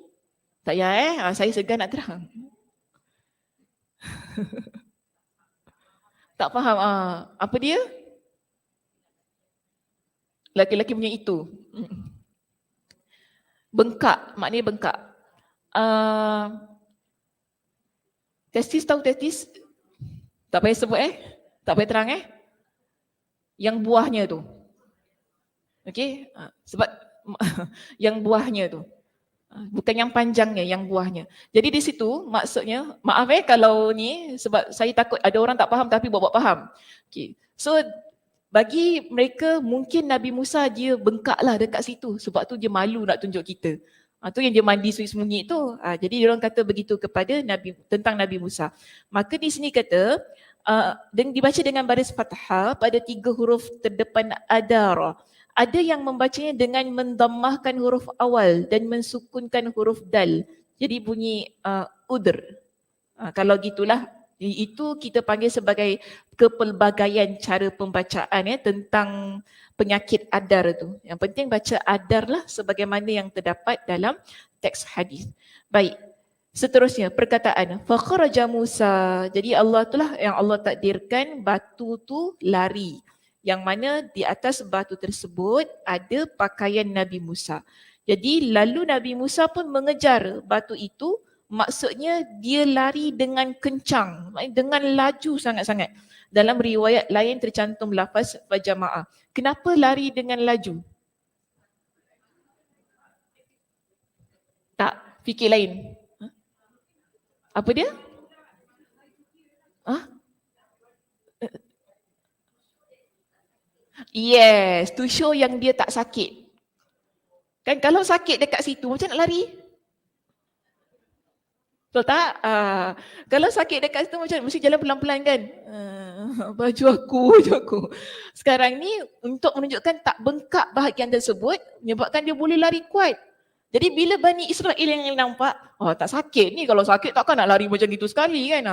Tak payah saya segan nak terang. Tak faham apa dia? Laki-laki punya itu. Bengkak, maknanya bengkak. Testis tahu testis? Tak payah sebut tak payah terang yang buahnya tu. Okey, sebab yang buahnya tu. Bukan yang panjangnya, yang buahnya. Jadi di situ maksudnya, maaf kalau ni sebab saya takut ada orang tak faham tapi buat-buat faham. Okey. So bagi mereka mungkin Nabi Musa dia bengkaklah dekat situ sebab tu dia malu nak tunjuk kita. Tu yang dia mandi sembunyi tu. Jadi dia orang kata begitu kepada Nabi tentang Nabi Musa. Maka di sini kata dan dibaca dengan baris fathah pada 3 huruf terdepan adara. Ada yang membacanya dengan mendammahkan huruf awal dan mensukunkan huruf dal. Jadi bunyi udr. Kalau gitulah, itu kita panggil sebagai kepelbagaian cara pembacaan tentang penyakit adar tu. Yang penting baca adar lah sebagaimana yang terdapat dalam teks hadis. Baik. Seterusnya perkataan fakharaja Musa. Jadi Allah itulah yang Allah takdirkan batu tu lari. Yang mana di atas batu tersebut ada pakaian Nabi Musa. Jadi lalu Nabi Musa pun mengejar batu itu, maksudnya dia lari dengan kencang, dengan laju sangat-sangat. Dalam riwayat lain tercantum lafaz fajamaah. Kenapa lari dengan laju? Tak, fikir lain. Apa dia? Yes, to show yang dia tak sakit. Kan kalau sakit dekat situ macam nak lari? Betul tak? Kalau sakit dekat situ macam mesti jalan pelan-pelan kan? Baju aku. Sekarang ni untuk menunjukkan tak bengkak bahagian tersebut menyebabkan dia boleh lari kuat. Jadi bila Bani Israel yang nampak, tak sakit ni, kalau sakit takkan nak lari macam gitu sekali kan.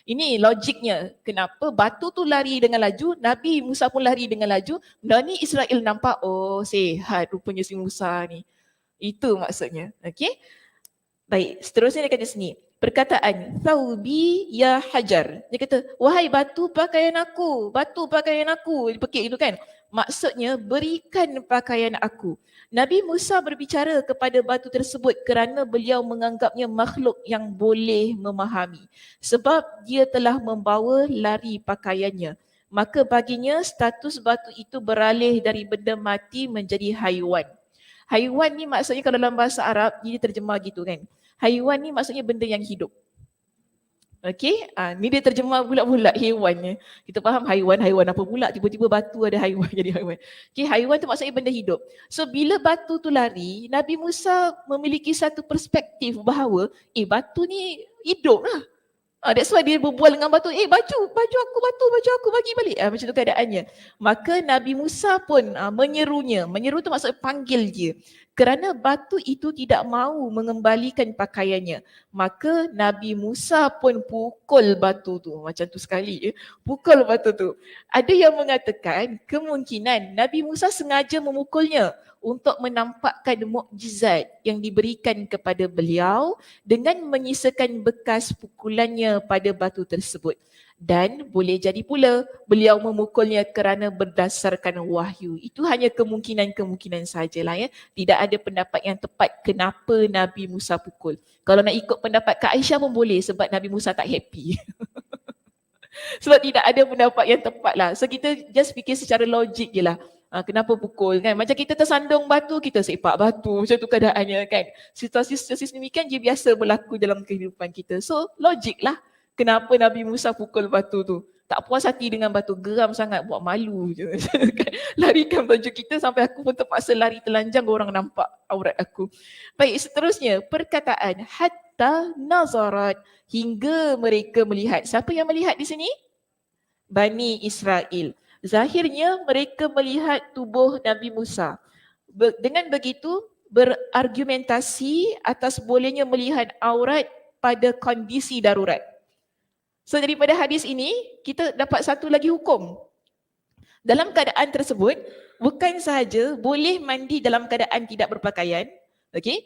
Ini logiknya kenapa batu tu lari dengan laju, Nabi Musa pun lari dengan laju, Bani Israel nampak, sehat rupanya si Musa ni. Itu maksudnya. Okey. Baik, seterusnya dia kata sini. Perkataan Thawbi ya hajar. Dia kata, wahai batu pakaian aku, batu pakaian aku. Dia pekik itu kan. Maksudnya berikan pakaian aku. Nabi Musa berbicara kepada batu tersebut kerana beliau menganggapnya makhluk yang boleh memahami. Sebab dia telah membawa lari pakaiannya. Maka baginya status batu itu beralih dari benda mati menjadi haiwan. Haiwan ni maksudnya kalau dalam bahasa Arab, dia terjemah gitu kan. Haiwan ni maksudnya benda yang hidup. Okey, ni dia terjemah bulat-bulat haiwan. Kita faham haiwan apa pula, tiba-tiba batu ada haiwan jadi haiwan. Okey, haiwan tu maksudnya benda hidup. So bila batu tu lari, Nabi Musa memiliki satu perspektif bahawa batu ni hidup lah. That's why dia berbual dengan batu, baju aku bagi balik. Macam tu keadaannya. Maka Nabi Musa pun menyerunya. Menyeru tu maksudnya panggil dia. Kerana batu itu tidak mahu mengembalikan pakaiannya. Maka Nabi Musa pun pukul batu tu. Macam tu sekali. Pukul batu tu. Ada yang mengatakan kemungkinan Nabi Musa sengaja memukulnya untuk menampakkan mukjizat yang diberikan kepada beliau dengan menyisakan bekas pukulannya pada batu tersebut. Dan boleh jadi pula beliau memukulnya kerana berdasarkan wahyu. Itu hanya kemungkinan-kemungkinan sajalah ya. Tidak ada pendapat yang tepat kenapa Nabi Musa pukul. Kalau nak ikut pendapat Kak Aisyah pun boleh sebab Nabi Musa tak happy. Sebab tidak ada pendapat yang tepat lah. So kita just fikir secara logik je lah. Kenapa pukul kan? Macam kita tersandung batu, kita sepak batu. Macam tu keadaannya kan. Situasi-situasi demikian je biasa berlaku dalam kehidupan kita. So logik lah kenapa Nabi Musa pukul batu tu. Tak puas hati dengan batu, geram sangat, buat malu je. Larikan baju kita sampai aku pun terpaksa lari telanjang, orang nampak aurat aku. Baik, seterusnya perkataan hatta nazarat, hingga mereka melihat. Siapa yang melihat di sini? Bani Israel. Zahirnya mereka melihat tubuh Nabi Musa. Dengan begitu berargumentasi atas bolehnya melihat aurat pada kondisi darurat. So daripada hadis ini kita dapat satu lagi hukum. Dalam keadaan tersebut bukan sahaja boleh mandi dalam keadaan tidak berpakaian, okey?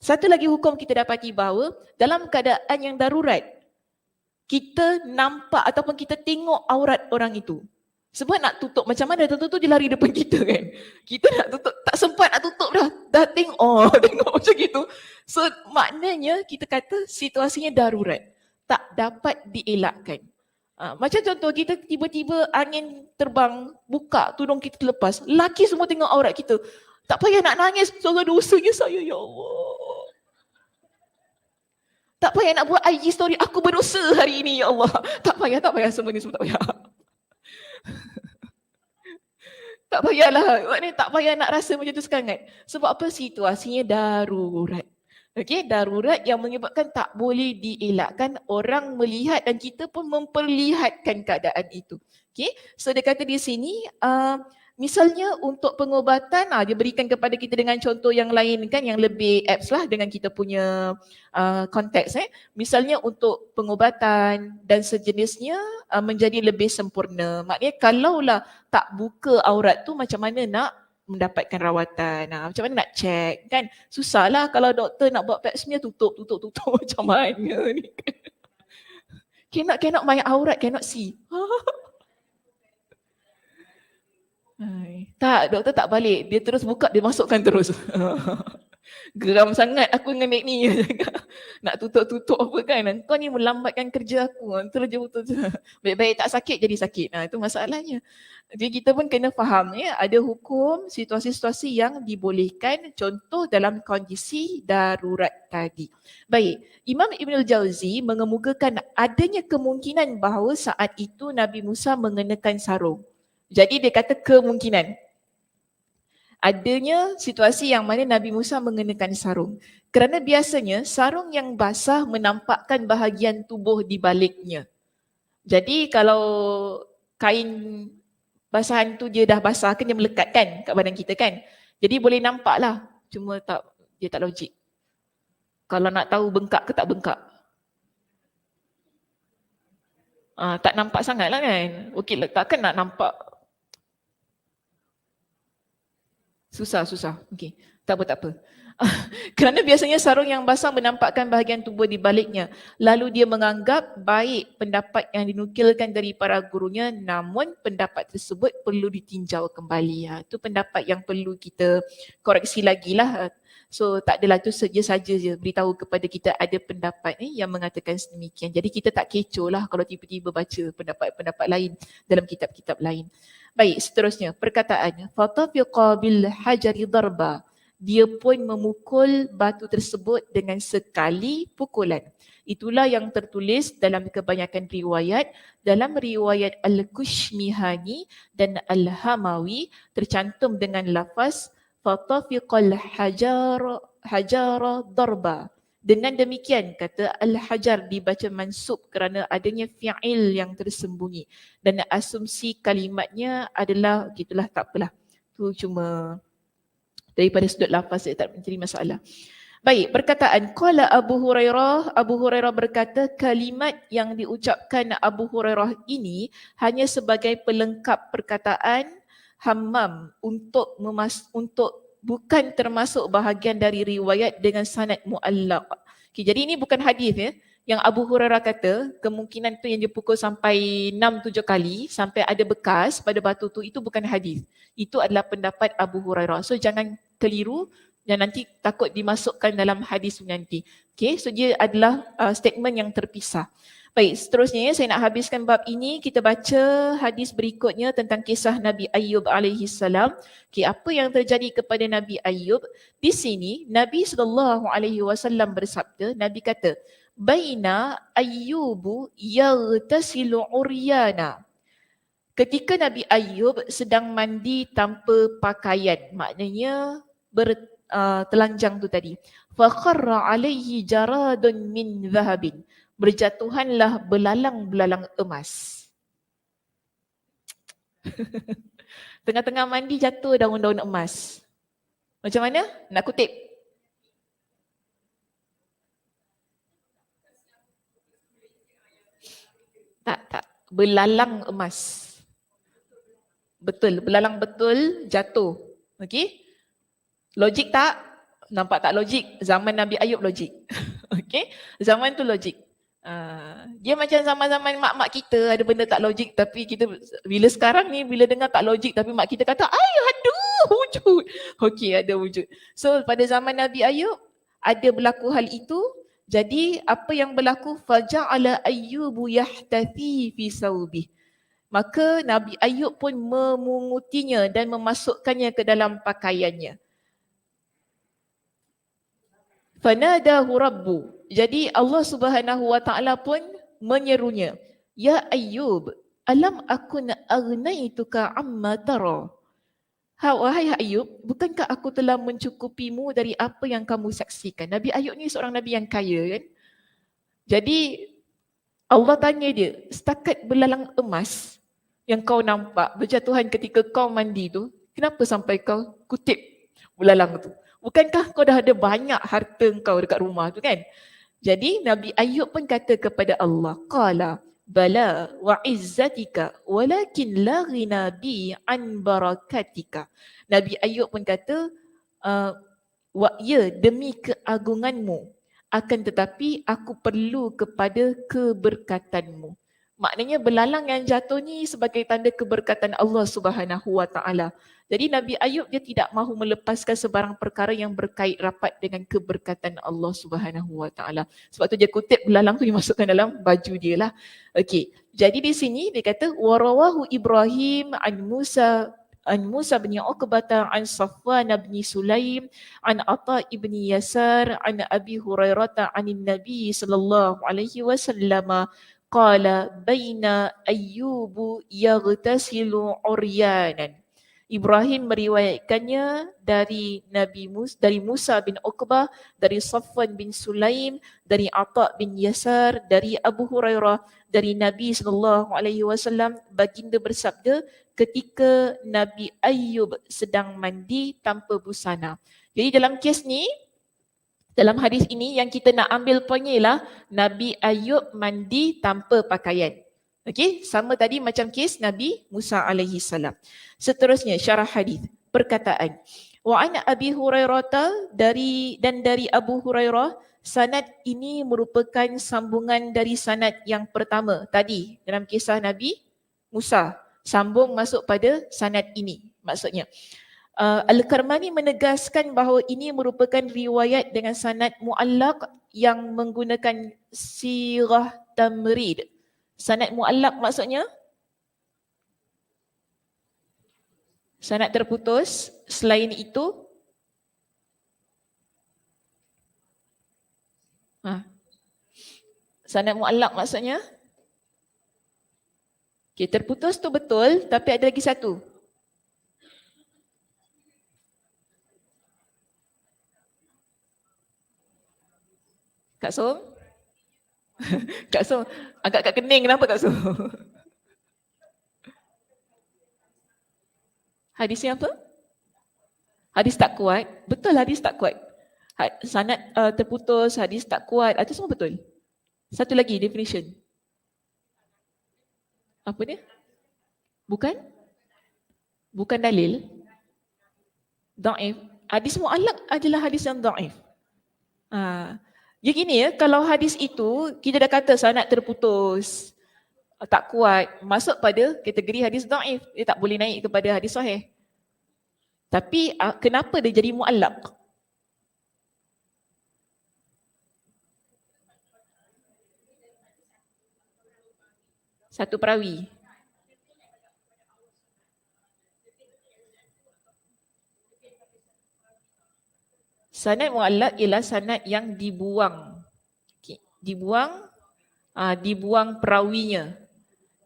Satu lagi hukum kita dapati bahawa dalam keadaan yang darurat kita nampak ataupun kita tengok aurat orang itu. Sebab nak tutup macam mana, tentu dia lari depan kita kan. Kita nak tutup, tak sempat nak tutup dah tengok, tengok macam gitu. So maknanya kita kata situasinya darurat, tak dapat dielakkan. Macam contoh kita tiba-tiba angin terbang, buka tudung kita terlepas, lelaki semua tengok aurat kita. Tak payah nak nangis, soal dosanya saya, ya Allah. Tak payah nak buat IG story, aku berdosa hari ini, ya Allah. Tak payah semua ni semua tak payah. Tak payahlah, maknanya tak payah nak rasa macam tu sangat. Sebab apa? Situasinya darurat. Okey, darurat yang menyebabkan tak boleh dielakkan orang melihat dan kita pun memperlihatkan keadaan itu. Okey, so dia kata di sini misalnya untuk pengobatan, dia berikan kepada kita dengan contoh yang lain kan, yang lebih apps lah dengan kita punya konteks. Misalnya untuk pengobatan dan sejenisnya menjadi lebih sempurna. Maknanya kalaulah tak buka aurat tu, macam mana nak mendapatkan rawatan, macam mana nak check kan. Susahlah kalau doktor nak buat pap smear tutup macam mana ni. Cannot my aurat cannot see. Tak, doktor tak balik. Dia terus buka, dia masukkan terus. Geram sangat aku dengan Mek ni. Nak tutup apa kan. Kau ni melambatkan kerja aku. Terus je betul. Baik-baik tak sakit jadi sakit. Itu masalahnya. Jadi kita pun kena faham ya, ada hukum situasi-situasi yang dibolehkan, contoh dalam kondisi darurat tadi. Baik, Imam Ibn al-Jauzi mengemukakan adanya kemungkinan bahawa saat itu Nabi Musa mengenakan sarung. Jadi dia kata kemungkinan adanya situasi yang mana Nabi Musa mengenakan sarung. Kerana biasanya sarung yang basah menampakkan bahagian tubuh di baliknya. Jadi kalau kain basahan tu dia dah basah kan, dia melekat kan kat badan kita kan. Jadi boleh nampak lah, cuma dia tak logik. Kalau nak tahu bengkak ke tak bengkak. Tak nampak sangat lah kan. Okey, takkan nak nampak. Susah. Okey, tak apa. Kerana biasanya sarung yang basah menampakkan bahagian tubuh di baliknya. Lalu dia menganggap baik pendapat yang dinukilkan dari para gurunya, namun pendapat tersebut perlu ditinjau kembali. Itu pendapat yang perlu kita koreksi lagi lah. So tak adalah tu saja je beritahu kepada kita ada pendapat yang mengatakan sedemikian. Jadi kita tak kecoh lah kalau tiba-tiba baca pendapat-pendapat lain dalam kitab-kitab lain. Baik, seterusnya perkataan fatafiqa bil hajari darba. Dia pun memukul batu tersebut dengan sekali pukulan. Itulah yang tertulis dalam kebanyakan riwayat. Dalam riwayat Al-Kushmihani dan Al-Hamawi tercantum dengan lafaz fatafiqal hajara darba. Dengan demikian kata Al-Hajar dibaca mansub kerana adanya fi'il yang tersembunyi. Dan asumsi kalimatnya adalah gitulah, tak apalah. Tu cuma daripada sudut lafaz tak menjadi masalah. Baik, perkataan qala Abu Hurairah berkata kalimat yang diucapkan Abu Hurairah ini hanya sebagai pelengkap perkataan Hammam untuk bukan termasuk bahagian dari riwayat dengan sanad muallaq. Okay, jadi ini bukan hadis ya. Yang Abu Hurairah kata kemungkinan tu yang dia pukul sampai 6-7 kali sampai ada bekas pada batu tu, itu bukan hadis. Itu adalah pendapat Abu Hurairah. So jangan keliru dan nanti takut dimasukkan dalam hadis nanti. Okay, so dia adalah statement yang terpisah. Baik, seterusnya saya nak habiskan bab ini, kita baca hadis berikutnya tentang kisah Nabi Ayyub alaihi salam. Okay, apa yang terjadi kepada Nabi Ayyub? Di sini Nabi SAW bersabda, Nabi kata, Baina Ayyubu yaghtasilu uryana. Ketika Nabi Ayyub sedang mandi tanpa pakaian, maknanya telanjang tu tadi. Fakharra alaihi jaradun min zahabin. Berjatuhanlah belalang-belalang emas. Tengah-tengah mandi jatuh daun-daun emas. Macam mana? Nak kutip? Tak. Belalang emas. Betul, belalang betul jatuh. Okey? Logik tak? Nampak tak logik? Zaman Nabi Ayub logik. Okey? Zaman tu logik. Dia macam zaman-zaman mak-mak kita ada benda tak logik, tapi kita bila sekarang ni bila dengar tak logik tapi mak kita kata aduh wujud. Okey, ada wujud. So pada zaman Nabi Ayub ada berlaku hal itu. Jadi apa yang berlaku, faja'ala ayyubu yahtathi fi saubih. Maka Nabi Ayub pun memungutinya dan memasukkannya ke dalam pakaiannya. Fanadahu rabbu. Jadi Allah Subhanahu wa taala pun menyerunya, ya Ayyub, alam akun agnaituka amma tara. Wahai Ayyub, bukankah aku telah mencukupimu dari apa yang kamu saksikan? Nabi Ayyub ni seorang nabi yang kaya kan? Jadi Allah tanya dia, setakat belalang emas yang kau nampak berjatuhan ketika kau mandi tu, kenapa sampai kau kutip belalang tu? Bukankah kau dah ada banyak harta kau dekat rumah tu kan? Jadi Nabi Ayyub pun kata kepada Allah, qala bala wa izzatika walakin la ghina bi an barakatika. Nabi Ayyub pun kata, ya demi keagunganmu, akan tetapi aku perlu kepada keberkatanmu. Maknanya belalang yang jatuh ni sebagai tanda keberkatan Allah Subhanahu wa taala. Jadi Nabi Ayyub dia tidak mahu melepaskan sebarang perkara yang berkait rapat dengan keberkatan Allah Subhanahu wa taala. Sebab tu dia kutip belalang tu dimasukkan dalam baju dia lah. Okey. Jadi di sini dia kata warawahu Ibrahim an Musa bin Uqbah an Safwan bin Sulaim an Atha ibn Yasar an Abi Hurairah an Nabi sallallahu alaihi wasallam qala baina ayyubu yaghtasilu uryanan. Ibrahim meriwayatkannya dari dari Musa bin Uqbah, dari Safwan bin Sulaim, dari Atha bin Yasar, dari Abu Hurairah, dari Nabi SAW. Baginda bersabda ketika Nabi Ayyub sedang mandi tanpa busana. Jadi dalam kes ni, dalam hadis ini yang kita nak ambil poinnya ialah Nabi Ayyub mandi tanpa pakaian. Okey, sama tadi macam kes Nabi Musa alaihi salam. Seterusnya syarah hadis, perkataan. Wa an Abi Hurairah dari Abu Hurairah, sanad ini merupakan sambungan dari sanad yang pertama tadi dalam kisah Nabi Musa. Sambung masuk pada sanad ini maksudnya. Al-Karmani menegaskan bahawa ini merupakan riwayat dengan sanad mu'allaq yang menggunakan sirah tamrid. Sanad mu'allaq maksudnya sanad terputus. Selain itu sanad mu'allaq maksudnya terputus tu betul, tapi ada lagi satu. Kak Som? Kak Som agak kat kening, kenapa Kak Som? Hadisnya apa? Hadis tak kuat. Betul, hadis tak kuat. Sanad terputus, hadis tak kuat, itu semua betul. Satu lagi definition. Apa dia? Bukan dalil. Dhaif. Hadis mu'allaq adalah hadis yang dhaif. Ya gini ya, kalau hadis itu kita dah kata sanad terputus, tak kuat, masuk pada kategori hadis dhaif. Dia tak boleh naik kepada hadis sahih. Tapi kenapa dia jadi mu'allaq? Satu perawi. Sanad mu'allaq ialah sanad yang dibuang. Okay. Dibuang perawinya.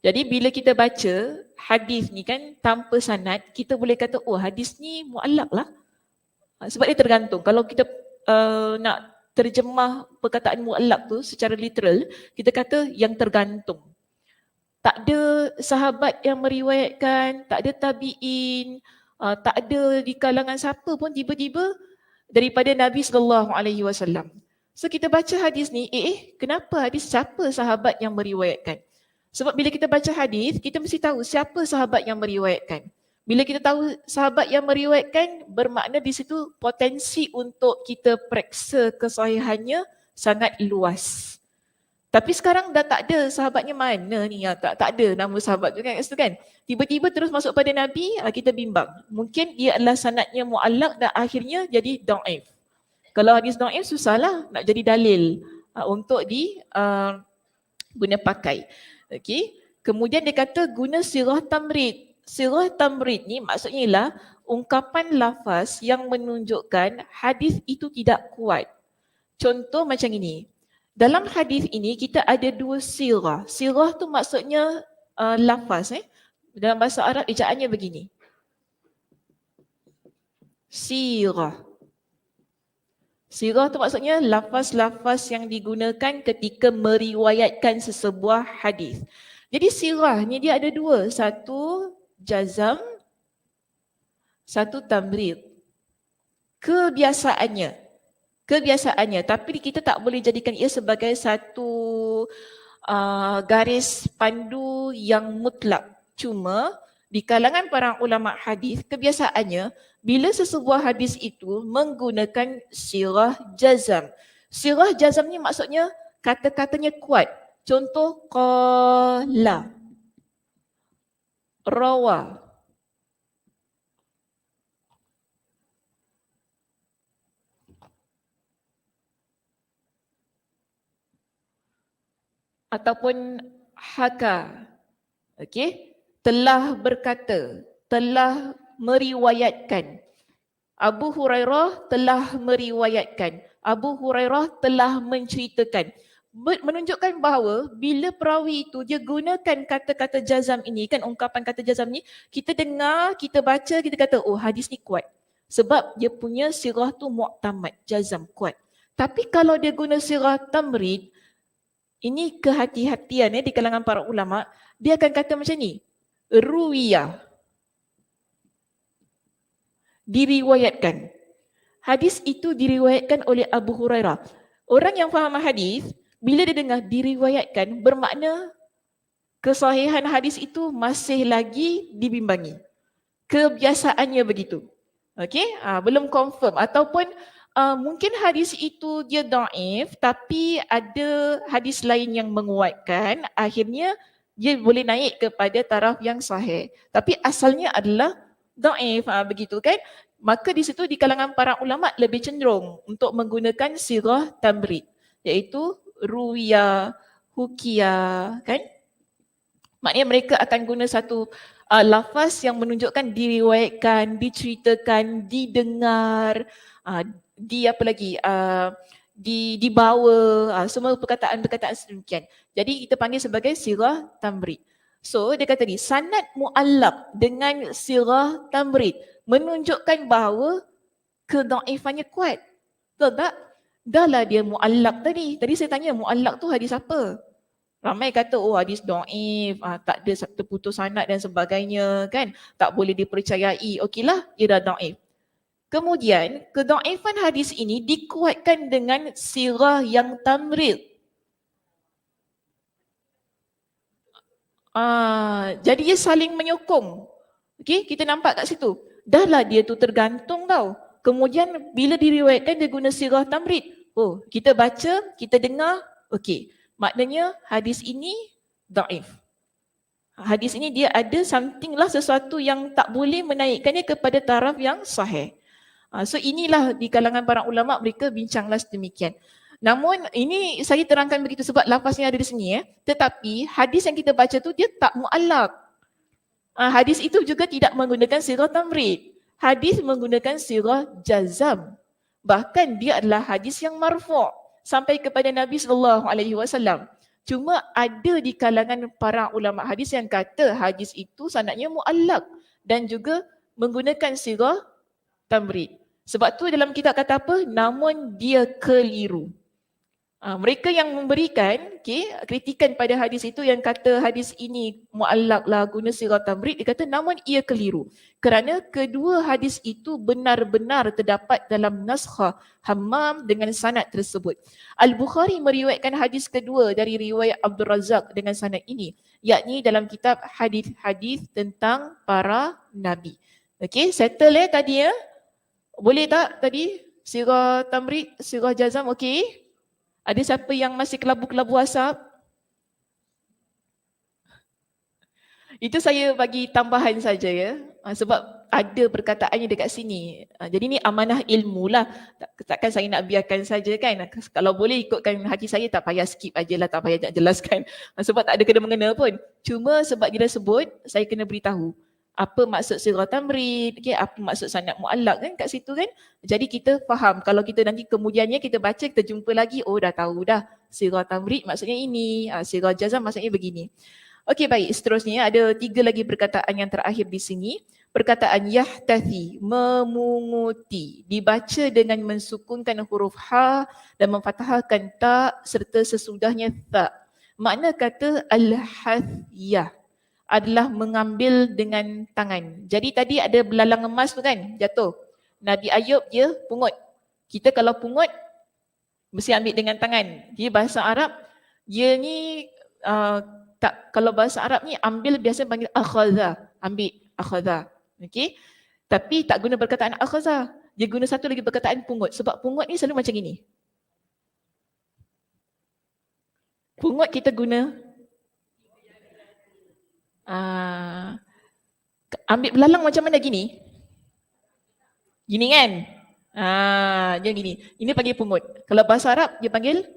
Jadi bila kita baca hadis ni kan tanpa sanad, kita boleh kata oh hadis ni mu'allaq lah. Sebab dia tergantung. Kalau kita nak terjemah perkataan mu'allaq tu secara literal, kita kata yang tergantung. Tak ada sahabat yang meriwayatkan, tak ada tabi'in, tak ada di kalangan siapa pun tiba-tiba daripada Nabi SAW. So kita baca hadis ni, kenapa hadis siapa sahabat yang meriwayatkan? Sebab bila kita baca hadis, kita mesti tahu siapa sahabat yang meriwayatkan. Bila kita tahu sahabat yang meriwayatkan, bermakna di situ potensi untuk kita periksa kesahihannya sangat luas. Tapi sekarang dah tak ada sahabatnya mana ni, tak ada nama sahabat tu kan. Tiba-tiba terus masuk pada Nabi, kita bimbang. Mungkin dia adalah sanadnya mu'allaq dan akhirnya jadi da'if. Kalau hadis da'if susahlah nak jadi dalil untuk guna pakai. Okey. Kemudian dia kata guna sirah tamrid. Sirah tamrid ni maksudnya ialah ungkapan lafaz yang menunjukkan hadis itu tidak kuat. Contoh macam ini. Dalam hadis ini kita ada dua sirah. Sirah tu maksudnya lafaz. Dalam bahasa Arab ejaannya begini. Sirah. Sirah tu maksudnya lafaz-lafaz yang digunakan ketika meriwayatkan sesebuah hadis. Jadi sirah ni dia ada dua. Satu jazam, satu tamrid. Kebiasaannya, tapi kita tak boleh jadikan ia sebagai satu garis pandu yang mutlak. Cuma di kalangan para ulama hadis, kebiasaannya bila sesebuah hadis itu menggunakan sirah jazam. Sirah jazam ni maksudnya kata-katanya kuat. Contoh qala, rawa. Ataupun haka, okey, telah berkata, telah meriwayatkan. Abu Hurairah telah meriwayatkan. Abu Hurairah telah menceritakan. Menunjukkan bahawa bila perawi itu dia gunakan kata-kata jazam ini, kan ungkapan kata jazam ni, kita dengar, kita baca, kita kata oh hadis ni kuat. Sebab dia punya sirah tu mu'tamad, jazam, kuat. Tapi kalau dia guna sirah tamrid, ini kehati-hatian di kalangan para ulama, dia akan kata macam ni, ruwiyah, diriwayatkan. Hadis itu diriwayatkan oleh Abu Hurairah. Orang yang faham hadis, bila dia dengar diriwayatkan, bermakna kesahihan hadis itu masih lagi dibimbangi. Kebiasaannya begitu. Okey, belum confirm ataupun mungkin hadis itu dia da'if tapi ada hadis lain yang menguatkan, akhirnya dia boleh naik kepada taraf yang sahih. Tapi asalnya adalah da'if, begitu kan? Maka di situ di kalangan para ulama lebih cenderung untuk menggunakan sirah tamrid, iaitu ruwiya, hukiya, kan? Maknanya mereka akan guna satu lafaz yang menunjukkan diriwayatkan, diceritakan, didengar, dibawa, semua perkataan-perkataan sedemikian. Jadi kita panggil sebagai sirah tamrid. So dia kata ni, sanad mu'allaq dengan sirah tamrid menunjukkan bahawa kedaifannya kuat. Betul tak? Dahlah dia mu'allaq tadi. Tadi saya tanya mu'allaq tu hadis apa? Ramai kata oh hadis dhaif, tak ada terputus sanad dan sebagainya, kan? Tak boleh dipercayai. Okeylah, dia dah dhaif. Kemudian kedhaifan hadis ini dikuatkan dengan sirah yang tamrid. Jadi dia saling menyokong. Okey, kita nampak kat situ. Dahlah dia tu tergantung tau. Kemudian bila diriwayatkan dia guna sirah tamrid. Oh, kita baca, kita dengar, okey. Maknanya hadis ini dhaif. Hadis ini dia ada something lah, sesuatu yang tak boleh menaikkannya kepada taraf yang sahih. So inilah di kalangan para ulama mereka bincanglah sedemikian. Namun ini saya terangkan begitu sebab lafaznya ada di sini tetapi hadis yang kita baca tu dia tak mu'allaq. Hadis itu juga tidak menggunakan sirah tamrid. Hadis menggunakan sirah jazam. Bahkan dia adalah hadis yang marfu' sampai kepada Nabi SAW. Cuma ada di kalangan para ulama hadis yang kata hadis itu sanadnya mu'allaq dan juga menggunakan sirah tamrid. Sebab tu dalam kitab kata apa? Namun dia keliru. Mereka yang memberikan kritikan pada hadis itu yang kata hadis ini mu'allaq lah guna sirah tamrid, dia kata namun ia keliru. Kerana kedua hadis itu benar-benar terdapat dalam naskah Hammam dengan sanad tersebut. Al-Bukhari meriwayatkan hadis kedua dari riwayat Abdul Razak dengan sanad ini, yakni dalam kitab hadis-hadis tentang para nabi. Okey, settle tadi ya? Boleh tak tadi? Sirah tamrid, sirah jazam, okey? Ada siapa yang masih kelabu-kelabu asap? Itu saya bagi tambahan saja ya. Sebab ada perkataannya dekat sini. Jadi ni amanah ilmu lah. Takkan saya nak biarkan saja kan. Kalau boleh ikutkan hati saya tak payah skip aje lah, tak payah nak jelaskan. Sebab tak ada kena-mengena pun. Cuma sebab dia dah sebut, saya kena beritahu. Apa maksud sirah tamrid, apa maksud sanad mu'allaq kan kat situ kan. Jadi kita faham, kalau kita nanti kemudiannya kita baca, kita jumpa lagi, oh dah tahu dah sirah tamrid maksudnya ini, sirah jazam maksudnya begini. Okey baik, seterusnya ada 3 lagi perkataan yang terakhir di sini. Perkataan yahtathi, memunguti, dibaca dengan mensukunkan huruf ha dan memfathahkan ta serta sesudahnya ta. Makna kata al-hathiyah adalah mengambil dengan tangan. Jadi tadi ada belalang emas tu kan, jatuh. Nabi Ayub dia pungut. Kita kalau pungut, mesti ambil dengan tangan. Dia bahasa Arab, dia ni tak, kalau bahasa Arab ni ambil biasa panggil akhadha. Ambil, akhadha. Okay? Tapi tak guna perkataan akhadha. Dia guna satu lagi perkataan pungut. Sebab pungut ni selalu macam ini. Pungut kita guna ambil belalang macam mana gini? Gini kan? Dia gini. Ini panggil pungut. Kalau bahasa Arab dia panggil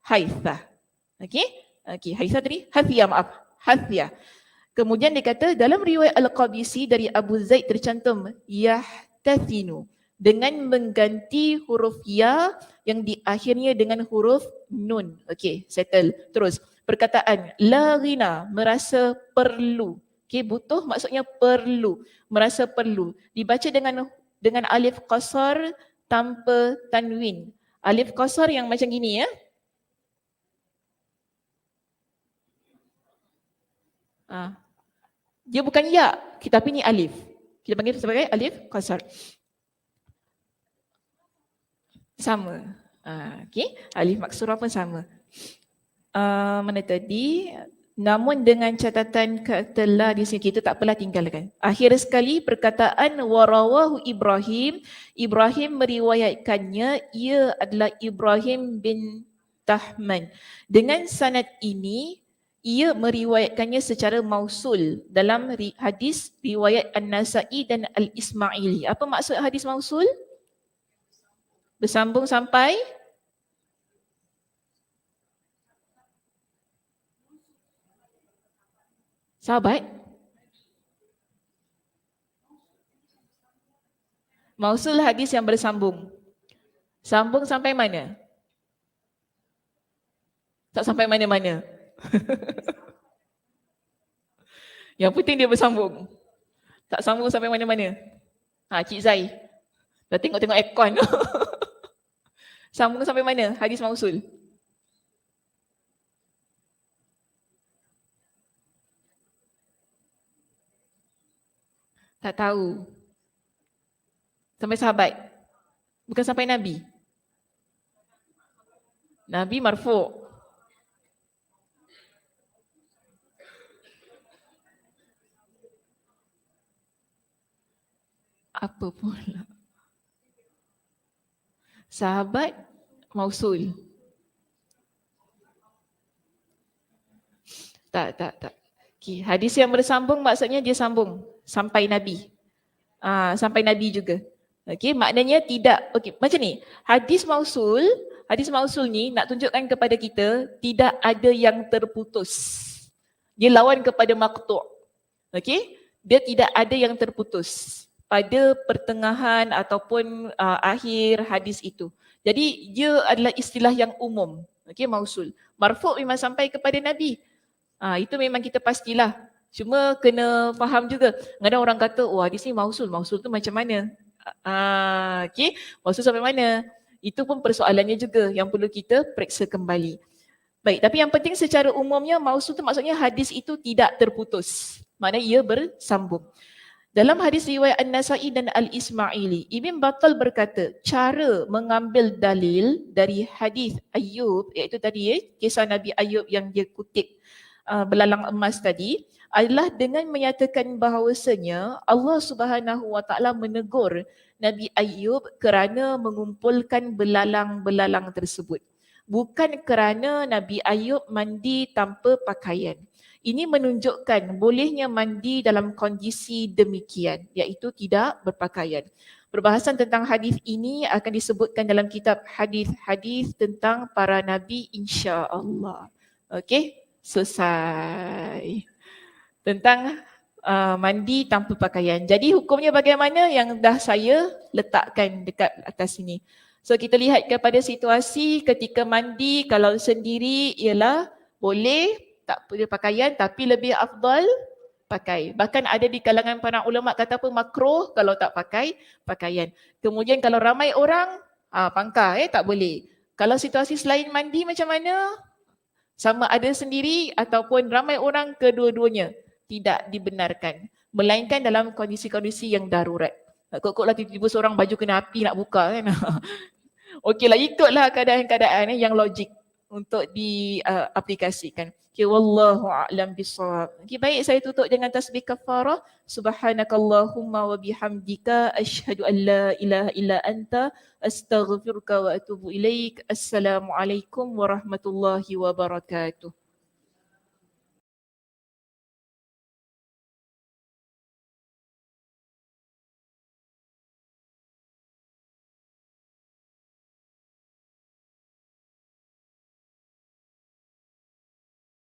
haithah. Okey? Okey, haithah tadi hathiyah, maaf. Hathiyah. Kemudian dia kata dalam riwayat Al-Qabisi dari Abu Zaid tercantum yahtathinu dengan mengganti huruf ya yang di akhirnya dengan huruf nun. Okey, settle. Terus perkataan la ghina, merasa perlu. Okey, butuh maksudnya perlu, merasa perlu. Dibaca dengan alif qasar tanpa tanwin. Alif qasar yang macam gini ya. Dia bukan ya, tapi ni alif. Kita panggil sebagai alif qasar. Sama. Okey, alif maksurah pun sama. Mana tadi? Namun dengan catatan kata la di sini kita tak perlu tinggalkan. Akhir sekali perkataan warawahu Ibrahim. Ibrahim meriwayatkannya, ia adalah Ibrahim bin Tahman. Dengan sanad ini, ia meriwayatkannya secara mausul dalam hadis riwayat An-Nasa'i dan Al-Ismaili. Apa maksud hadis mausul? Bersambung sampai sahabat. Mausul hadis yang bersambung. Sambung sampai mana? Tak sampai mana-mana. Yang penting dia bersambung. Tak sambung sampai mana-mana. Cik Zai. Dah tengok-tengok aircon. Sambung sampai mana hadis mausul? Tak tahu. Sampai sahabat. Bukan sampai Nabi. Nabi marfu'. Apa pula? Sahabat mausul. Tak. Okay. Hadis yang bersambung maksudnya dia sambung sampai Nabi. Sampai Nabi juga. Okey, maknanya tidak. Okey, macam ni. Hadis mausul Hadis mausul ni nak tunjukkan kepada kita tidak ada yang terputus. Dia lawan kepada maqtu'. Okey? Dia tidak ada yang terputus pada pertengahan ataupun akhir hadis itu. Jadi dia adalah istilah yang umum. Okey, mausul. Marfu' memang sampai kepada Nabi. Itu memang kita pastilah. Cuma kena faham juga. Kadang orang kata, wah hadis ni mausul. Mausul tu macam mana? Okey, mausul sampai mana? Itu pun persoalannya juga yang perlu kita periksa kembali. Baik, tapi yang penting secara umumnya mausul tu maksudnya hadis itu tidak terputus. Maknanya ia bersambung. Dalam hadis riwayat An-Nasa'i dan Al-Ismaili, Ibn Battal berkata, cara mengambil dalil dari hadis Ayyub, iaitu tadi kisah Nabi Ayyub yang dia kutip belalang emas tadi, adalah dengan menyatakan bahawasanya Allah Subhanahu Wa Taala menegur Nabi Ayyub kerana mengumpulkan belalang-belalang tersebut. Bukan kerana Nabi Ayyub mandi tanpa pakaian. Ini menunjukkan bolehnya mandi dalam kondisi demikian, iaitu tidak berpakaian. Perbahasan tentang hadis ini akan disebutkan dalam kitab hadis-hadis tentang para nabi insya-Allah. Okey, selesai. Tentang mandi tanpa pakaian. Jadi hukumnya bagaimana yang dah saya letakkan dekat atas sini. So kita lihat kepada situasi ketika mandi, kalau sendiri ialah boleh tak perlu pakaian, tapi lebih afdal pakai. Bahkan ada di kalangan para ulama kata pun makruh kalau tak pakai pakaian. Kemudian kalau ramai orang, pangkah tak boleh. Kalau situasi selain mandi macam mana? Sama ada sendiri ataupun ramai orang, kedua-duanya tidak dibenarkan. Melainkan dalam kondisi-kondisi yang darurat. Kok-koklah tiba-tiba seorang baju kena api nak buka kan. Okeylah, ikutlah keadaan-keadaan yang logik untuk diaplikasikan. Okay, wallahu a'lam bissawab. Okay, baik, saya tutup dengan tasbih kafarah. Subhanakallahumma wa bihamdika asyhadu an la ilaha illa anta astaghfiruka wa atubu ilaik. Assalamualaikum warahmatullahi wabarakatuh.